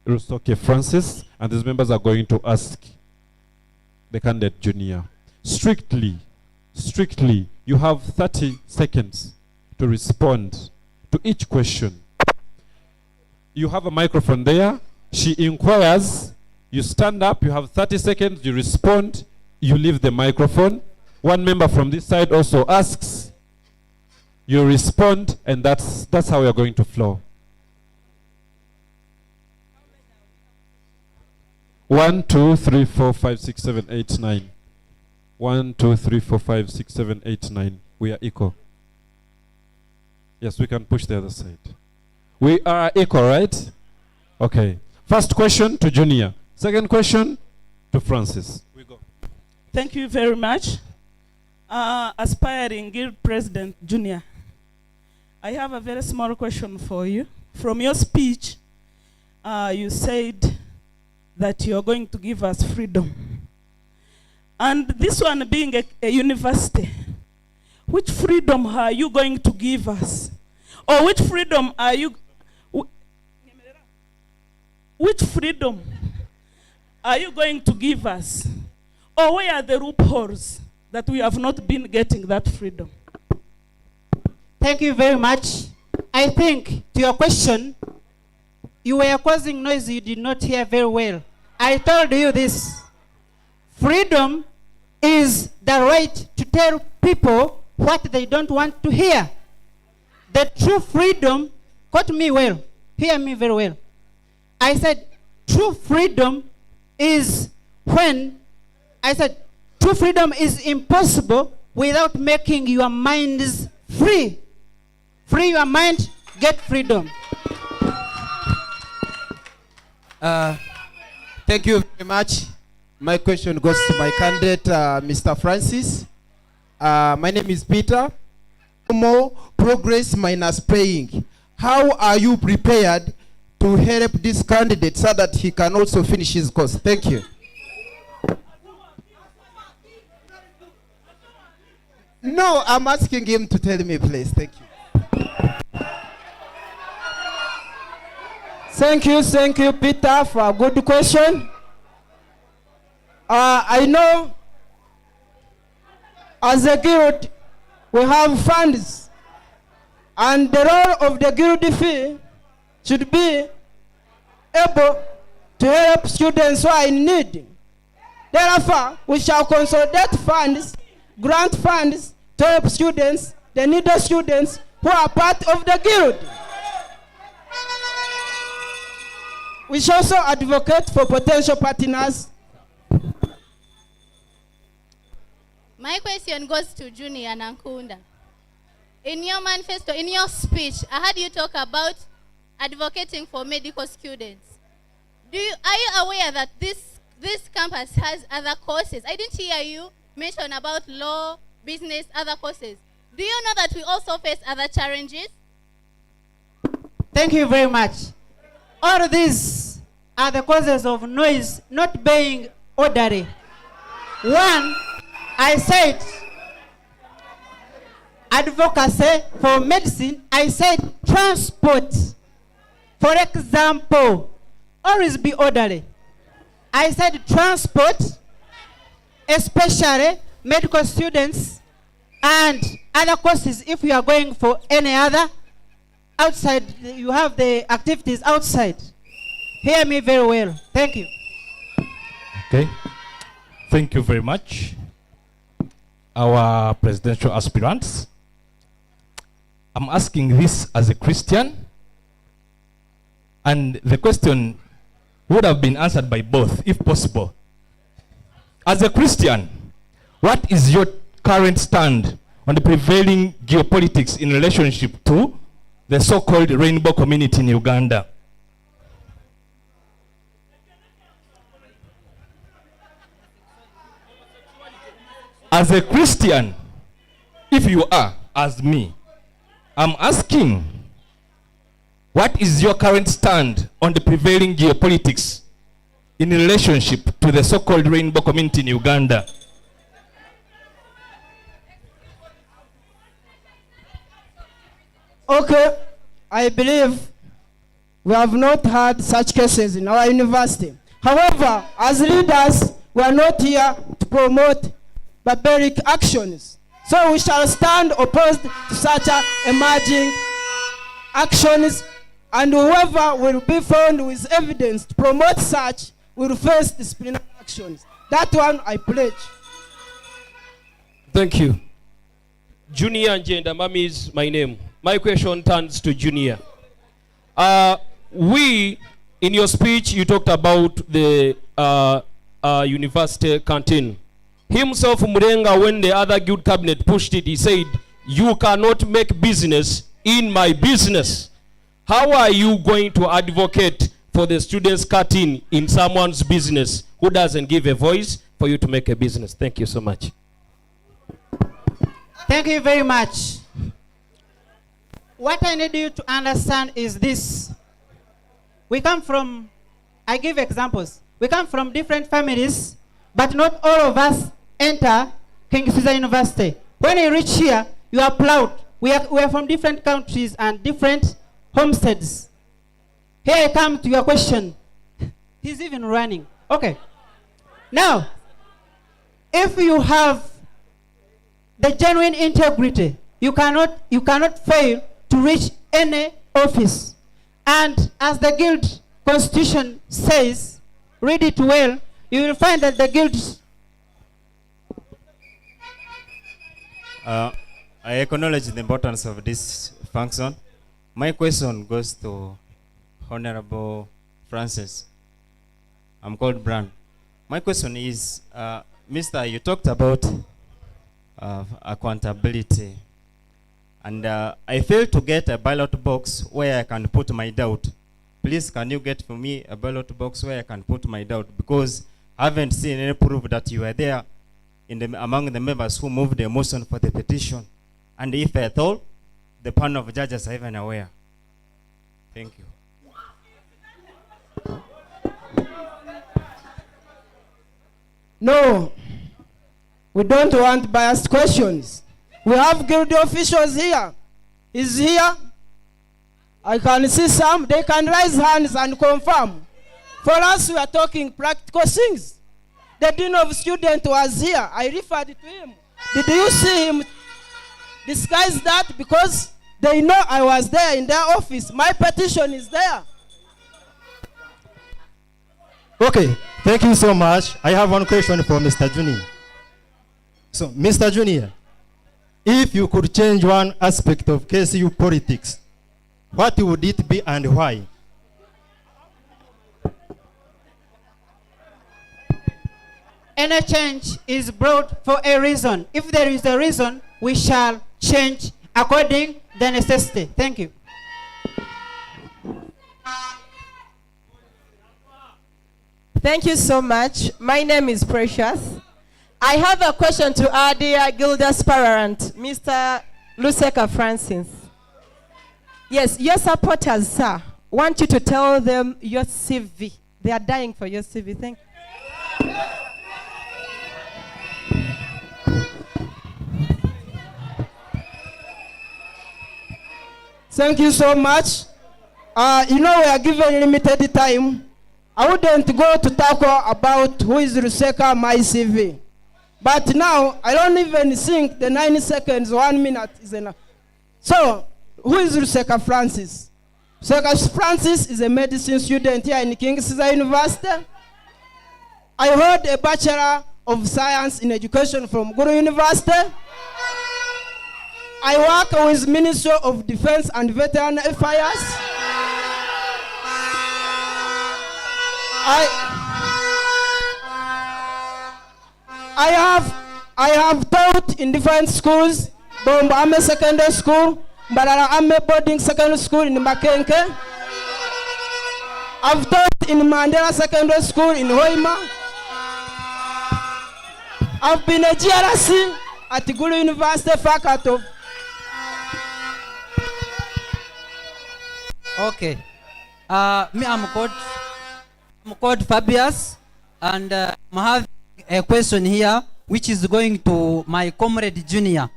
Ruseka Francis, and these members are going to ask the candidate Junior. Strictly, you have 30 seconds to respond to each question. You have a microphone there. She inquires. You stand up. You have 30 seconds. You respond. You leave the microphone. One member from this side also asks. You respond, and that's how we are going to flow. 1, 2, 3, 4, 5, 6, 7, 8, 9. 1, 2, 3, 4, 5, 6, 7, 8, 9. We are equal. Yes, we can push the other side. We are equal, right? Okay. First question to Junior. Second question to Francis. We go. Thank you very much. Aspiring Guild President Junior, I have a very small question for you. From your speech, you said that you're going to give us freedom. And this one being a university, which freedom are you going to give us? Or which freedom are you, which freedom are you going to give us? Or where are the loopholes that we have not been getting that freedom? Thank you very much. I think to your question, you were causing noise you did not hear very well. I told you this. Freedom is the right to tell people what they don't want to hear. The true freedom, quote me well, hear me very well. I said, true freedom is when, I said, true freedom is impossible without making your minds free. Free your mind, get freedom. Thank you very much. My question goes to my candidate, Mr. Francis. My name is Peter. More progress minus paying. How are you prepared to help this candidate so that he can also finish his course? Thank you. No, I'm asking him to tell me, please. Thank you. Thank you, Peter, for a good question. I know as a guild, we have funds, and the role of the guild fee should be able to help students who are in need. Therefore, we shall consolidate funds, grant funds to help students, the needy students who are part of the guild. We should also advocate for potential partners. My question goes to Junior Nankunda. In your manifesto, in your speech, I heard you talk about advocating for medical students. Are you aware that this campus has other courses? I didn't hear you mention about law, business, other courses. Do you know that we also face other challenges? Thank you very much. All these are the causes of noise not being orderly. One, I said advocacy for medicine. I said transport. For example, always be orderly. I said transport, especially medical students and other courses. If you are going for any other outside, you have the activities outside. Hear me very well. Thank you. Okay. Thank you very much. Our presidential aspirants. I'm asking this as a Christian, and the question would have been answered by both, if possible. As a Christian, what is your current stand on the prevailing geopolitics in relationship to the so-called rainbow community in Uganda? As a Christian, if you are, as me, I'm asking, what is your current stand on the prevailing geopolitics in relationship to the so-called rainbow community in Uganda? Okay, I believe we have not had such cases in our university. However, as leaders, we are not here to promote barbaric actions. So we shall stand opposed to such emerging actions, and whoever will be found with evidence to promote such will face disciplinary actions. That one I pledge. Thank you. Junior Njenda Mami is my name. My question turns to Junior. In your speech, you talked about the university canteen. Himself, Murenga, when the other guild cabinet pushed it, he said, you cannot make business in my business. How are you going to advocate for the students cutting in someone's business who doesn't give a voice for you to make a business? Thank you so much. Thank you very much. What I need you to understand is this. We come from, I give examples. We come from different families, but not all of us enter King Ceasor University. When you reach here, you are proud We are from different countries and different homesteads. Here I come to your question. He's even running. Okay. Now, if you have the genuine integrity, you cannot fail to reach any office. And as the guild constitution says, read it well, you will find that the guild. I acknowledge the importance of this function. My question goes to Honorable Francis. I'm called Brand. My question is, Mr. You talked about accountability. And I failed to get a ballot box where I can put my doubt. Please, can you get for me a ballot box where I can put my doubt? Because I haven't seen any proof that you were there among the members who moved the motion for the petition. And if at all, the panel of judges are even aware. Thank you. No, we don't want biased questions. We have guild officials here. Is here. I can see some. They can raise hands and confirm. For us, we are talking practical things. The dean of students was here. I referred to him. Did you see him disguise that? Because they know I was there in their office. My petition is there. Okay, thank you so much. I have one question for Mr. Junior. So, Mr. Junior, if you could change one aspect of KCU politics, what would it be and why? Any change is brought for a reason. If there is a reason, we shall change according to the necessity. Thank you. Thank you so much. My name is Precious. I have a question to our dear guild aspirant, Mr. Ruseka Francis. Yes, your supporters, sir, want you to tell them your CV. They are dying for your CV. Thank you. Thank you so much. We are given limited time. I wouldn't go to talk about who is Ruseka, my CV. But now, I don't even think the 9 seconds, 1 minute is enough. So, who is Ruseka Francis? Ruseka Francis is a medicine student here in King Ceasor University. I hold a Bachelor of Science in Education from Guru University. I work with Ministry of Defense and Veteran Affairs. I have taught in different schools, Bombo Ame Secondary School, Mbarara Ame Boarding Secondary School in Makenke. I've taught in Mandela Secondary School in Hoima. I've been a GRC at Gulu University faculty. Okay. Me, I'm called Fabius, and I'm having a question here, which is going to my comrade Junior.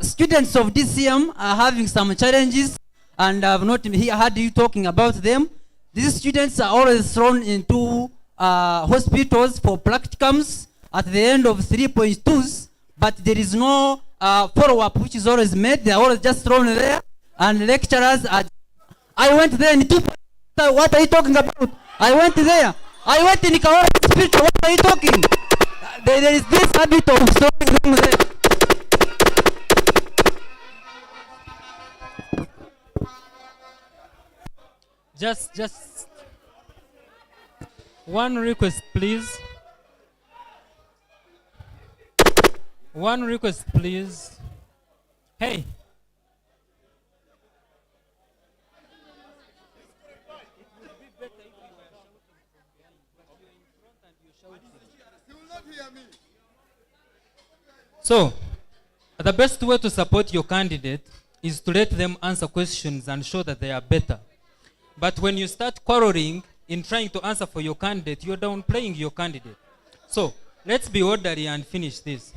Students of DCM are having some challenges, and I've not heard you talking about them. These students are always thrown into hospitals for practicums at the end of 3.2s, but there is no follow-up which is always made. They are always just thrown there, and lecturers are. I went there in 2. What are you talking about? I went there. I went in Kawa Hospital. What are you talking? There is this habit of throwing them there. Just one request, please. One request, please. Hey. So, the best way to support your candidate is to let them answer questions and show that they are better. But when you start quarreling in trying to answer for your candidate, you're downplaying your candidate. So, let's be orderly and finish this.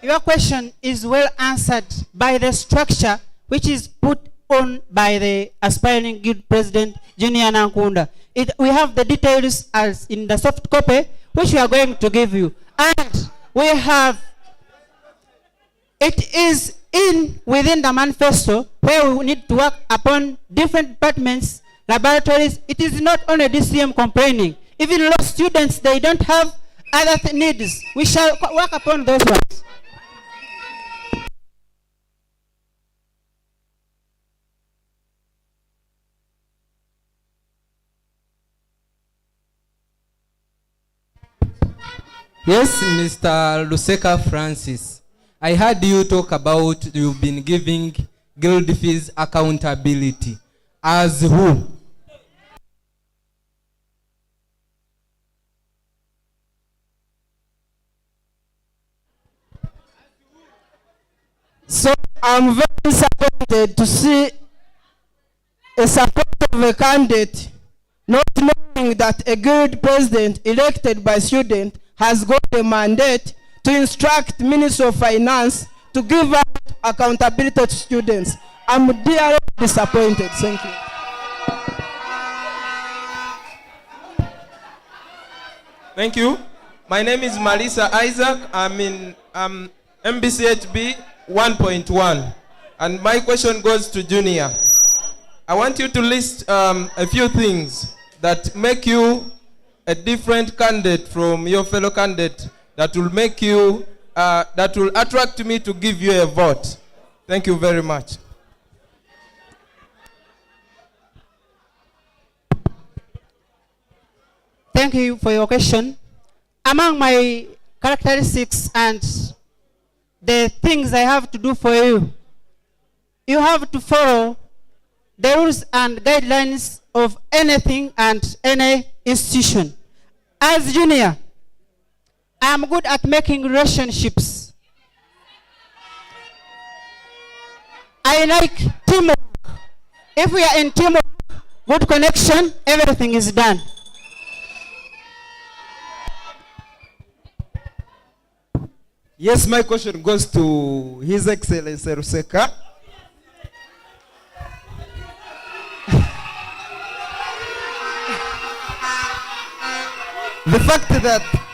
Your question is well answered by the structure which is put on by the aspiring guild president, Junior Nankunda. We have the details as in the soft copy, which we are going to give you. And we have, it is within the manifesto where we need to work upon different departments, laboratories. It is not only DCM complaining. Even law students, they don't have other needs. We shall work upon those ones. Yes, Mr. Ruseka Francis. I heard you talk about you've been giving guild fees accountability. As who? So I'm very disappointed to see a support of a candidate not knowing that a guild president elected by student has got a mandate to instruct Minister of Finance to give out accountability to students. I'm dearly disappointed. Thank you. Thank you. My name is Marisa Isaac. I'm in MBCHB 1.1. And my question goes to Junior. I want you to list a few things that make you a different candidate from your fellow candidate, that will make you, that will attract me to give you a vote. Thank you very much. Thank you for your question. Among my characteristics and the things I have to do for you, you have to follow the rules and guidelines of anything and any institution. As junior, I am good at making relationships. I like teamwork. If we are in teamwork, good connection, everything is done. Yes, my question goes to His Excellency Ruseka.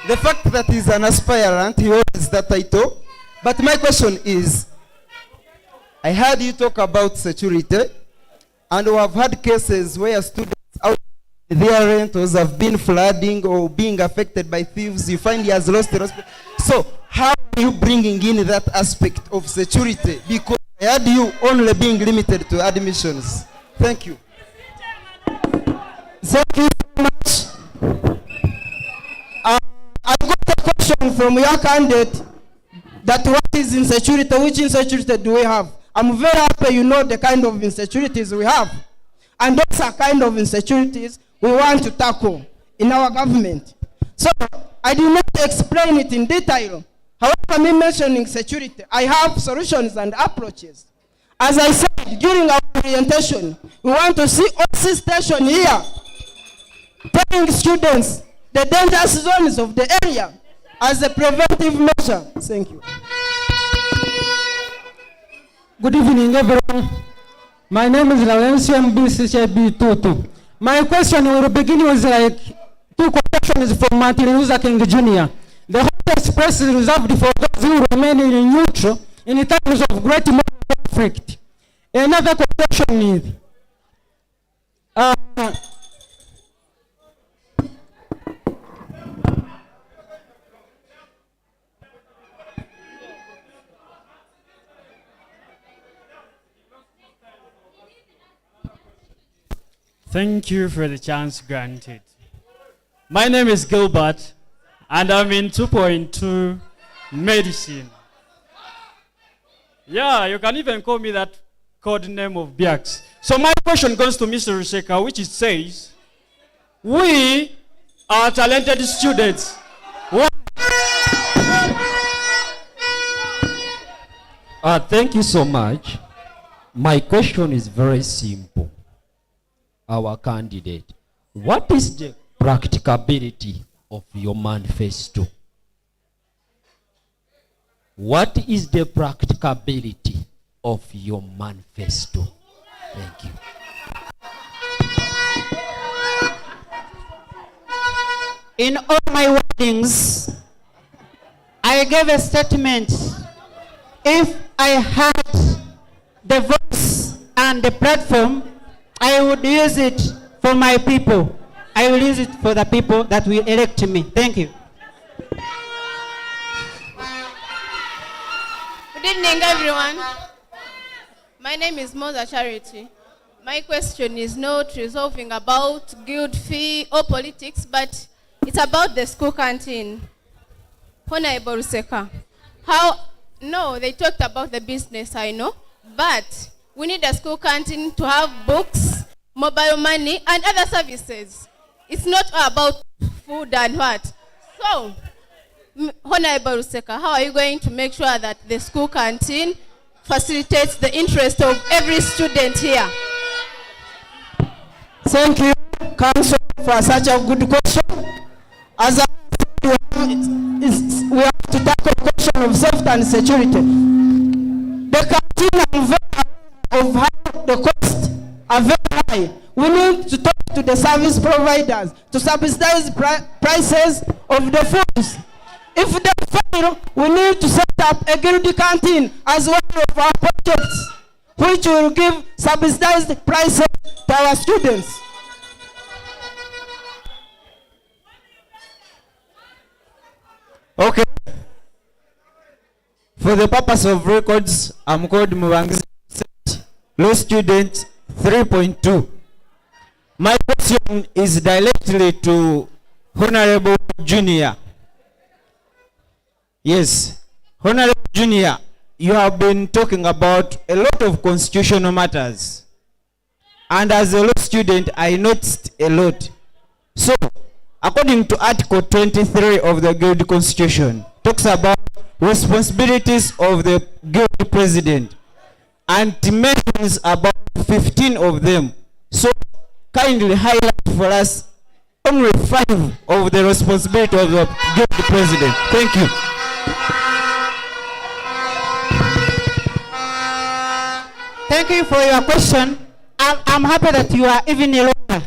The fact that he's an aspirant, he holds that title. But my question is, I heard you talk about security, and we have had cases where students out their rentals have been flooding or being affected by thieves. You find he has lost the respect. So how are you bringing in that aspect of security? Because I heard you only being limited to admissions. Thank you. Thank you so much. I got a question from your candidate that what is insecurity, which insecurity do we have? I'm very happy you know the kind of insecurities we have. And those are kind of insecurities we want to tackle in our government. So I did not explain it in detail. However, me mentioning security, I have solutions and approaches. As I said during our orientation, we want to see OC station here, telling students the dangerous zones of the area as a preventive measure. Thank you. Good evening, everyone. My name is Laurencio MBCHB Tutu. My question will begin with like two questions from Martin Luther King Jr. The hottest place is reserved for those who remain in neutral in times of great moral conflict. Another question is, Thank you for the chance granted. My name is Gilbert, and I'm in 2.2 medicine. Yeah, you can even call me that code name of Biax. So my question goes to Mr. Ruseka, which it says, we are talented students. Thank you so much. My question is very simple. Our candidate, what is the practicability of your manifesto? What is the practicability of your manifesto? Thank you. In all my wordings, I gave a statement. If I had the voice and the platform, I would use it for my people. I will use it for the people that will elect me. Thank you. Good evening, everyone. My name is Moza Charity. My question is not resolving about guild fee or politics, but it's about the school canteen. Honorable Ruseka, no, they talked about the business, I know, but we need a school canteen to have books, mobile money, and other services. It's not all about food and what. So, Honorable Ruseka, how are you going to make sure that the school canteen facilitates the interest of every student here? Thank you, Council, for such a good question. As I said, we have to tackle the question of safety and security. The canteen are very of how the costs are very high. We need to talk to the service providers to subsidize prices of the foods. If they fail, we need to set up a guild canteen as one of our projects, which will give subsidized prices to our students. Okay. For the purpose of records, I'm called Mubangizi, law student 3.2. My question is directly to Honorable Junior. Yes, Honorable Junior, you have been talking about a lot of constitutional matters. And as a law student, I noticed a lot. So, according to Article 23 of the Guild Constitution, talks about responsibilities of the Guild President. And it mentions about 15 of them. So, kindly highlight for us only 5 of the responsibility of the Guild President. Thank you. Thank you for your question. I'm happy that you are even a lawyer.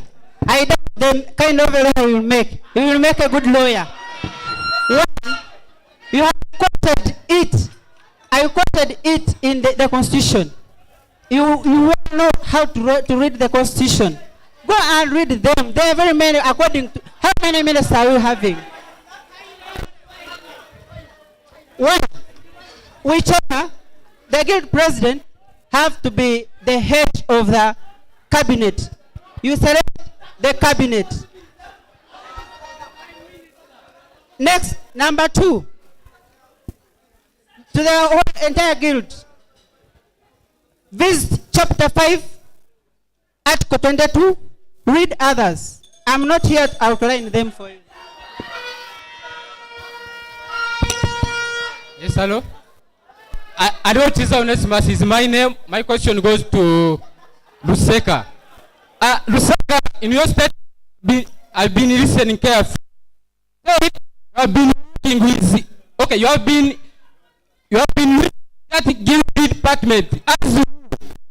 I doubt the kind of a lawyer you will make. You will make a good lawyer. One, you have quoted it. I quoted it in the Constitution. You will know how to read the Constitution. Go and read them. There are very many, according to, how many ministers are we having? One, whichever, the Guild President have to be the head of the cabinet. You select the cabinet. Next, number 2, to the whole entire guild. Visit chapter 5, article 22, read others. I'm not here to outline them for you. Yes, hello. Adult Onesimus is my name. My question goes to Ruseka. Ruseka, in your state, I've been listening carefully. You have been working with, okay, you have been with that guild department. As you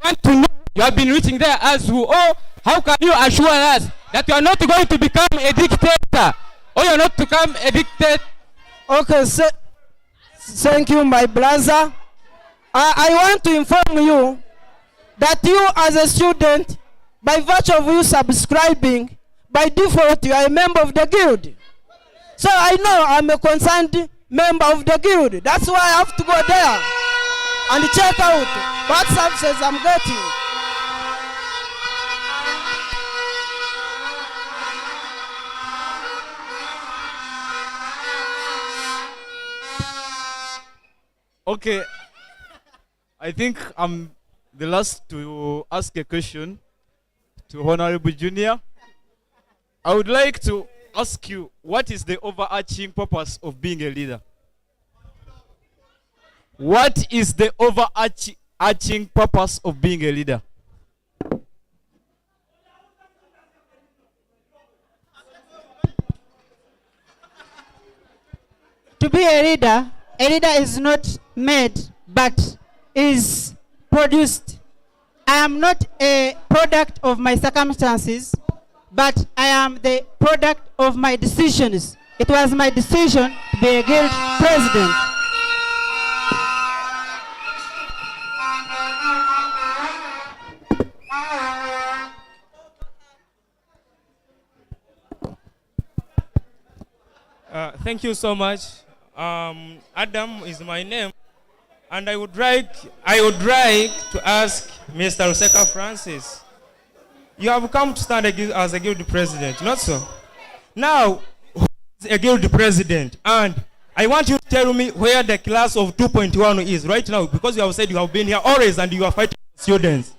want to know, you have been reaching there as who? Oh, how can you assure us that you are not going to become a dictator? Or you are not to become a dictator? Okay, thank you, my brother. I want to inform you that you as a student, by virtue of you subscribing, by default you are a member of the guild. So I know I'm a concerned member of the guild. That's why I have to go there and check out what services I'm getting. Okay, I think I'm the last to ask a question to Honorable Junior. I would like to ask you, what is the overarching purpose of being a leader? What is the overarching purpose of being a leader? To be a leader is not made but is produced. I am not a product of my circumstances, but I am the product of my decisions. It was my decision to be a guild president. Thank you so much. Adam is my name, and I would like to ask Mr. Ruseka Francis. You have come to stand as a guild president, not so? Now, who is a guild president? And I want you to tell me where the class of 2.1 is right now, because you have said you have been here always and you are fighting for students.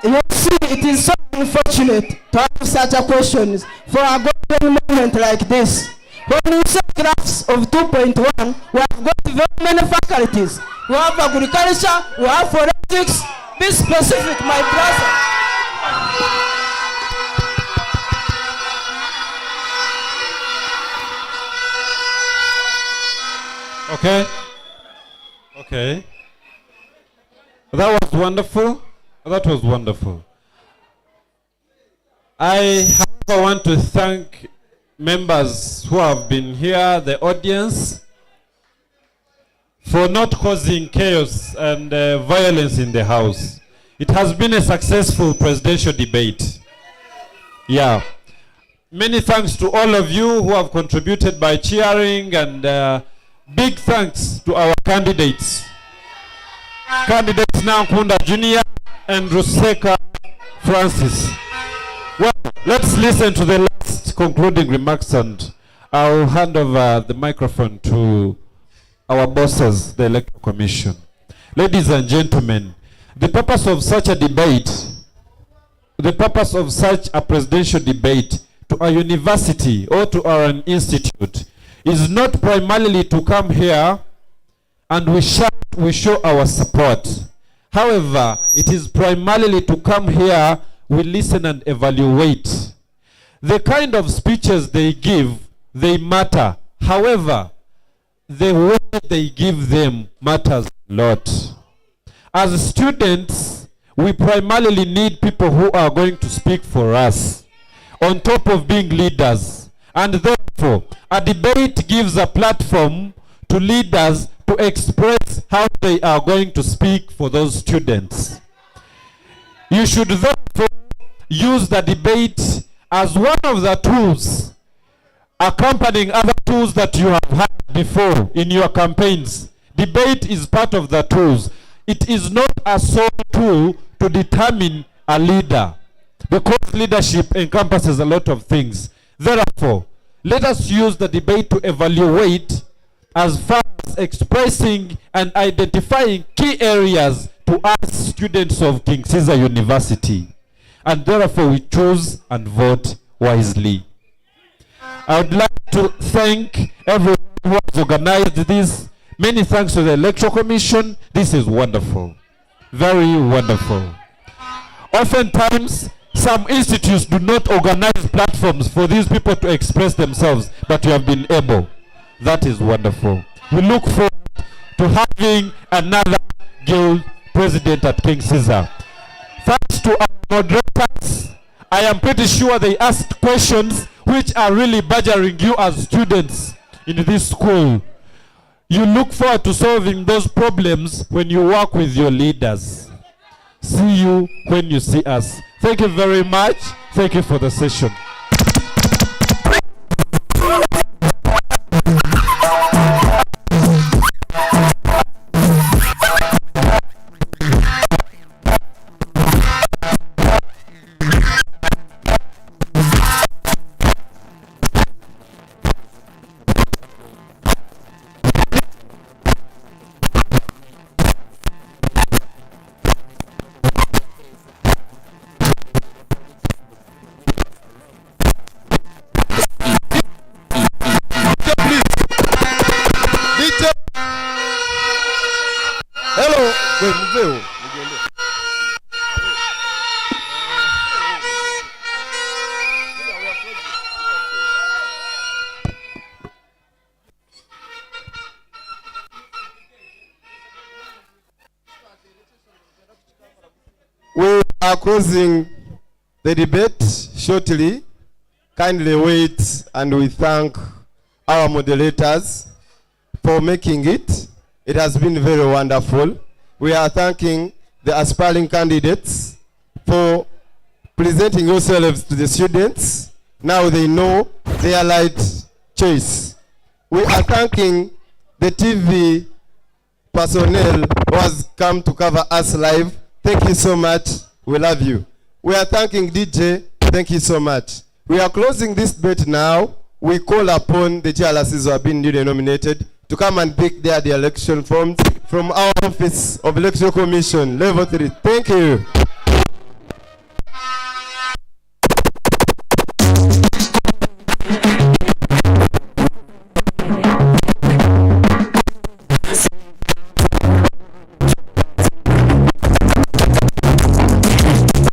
You see, it is so unfortunate to have such a questions for a golden moment like this. When we say graphs of 2.1, we have got very many faculties. We have agriculture, we have forensics. Be specific, my brother. Okay. Okay. That was wonderful. That was wonderful. I, however, want to thank members who have been here, the audience, for not causing chaos and violence in the House. It has been a successful presidential debate. Yeah. Many thanks to all of you who have contributed by cheering, and big thanks to our candidates. Candidates Nankunda Jr. and Ruseka Francis. Well, let's listen to the last concluding remarks, and I'll hand over the microphone to our bosses, the Electoral Commission. Ladies and gentlemen, the purpose of such a debate, the purpose of such a presidential debate to a university or to an institute is not primarily to come here and we show our support. However, it is primarily to come here, we listen and evaluate. The kind of speeches they give, they matter. However, the way they give them matters a lot. As students, we primarily need people who are going to speak for us, on top of being leaders. And therefore, a debate gives a platform to leaders to express how they are going to speak for those students. You should therefore use the debate as one of the tools accompanying other tools that you have had before in your campaigns. Debate is part of the tools. It is not a sole tool to determine a leader, because leadership encompasses a lot of things. Therefore, let us use the debate to evaluate as far as expressing and identifying key areas to us students of King Ceasor University. And therefore we choose and vote wisely. I would like to thank everyone who has organized this. Many thanks to the Electoral Commission. This is wonderful. Very wonderful. Oftentimes, some institutes do not organize platforms for these people to express themselves, but you have been able. That is wonderful. We look forward to having another guild president at King Ceasor. Thanks to our moderators. I am pretty sure they asked questions which are really badgering you as students in this school. You look forward to solving those problems when you work with your leaders. See you when you see us. Thank you very much. Thank you for the session. are closing the debate shortly. Kindly wait, and we thank our moderators for making it. It has been very wonderful. We are thanking the aspiring candidates for presenting yourselves to the students. Now they know their right choice. We are thanking the TV personnel who has come to cover us live. Thank you so much. We love you. We are thanking DJ. Thank you so much. We are closing this debate now. We call upon the chairlesses who have been newly nominated to come and pick the election forms from our Office of Electoral Commission, Level 3. Thank you.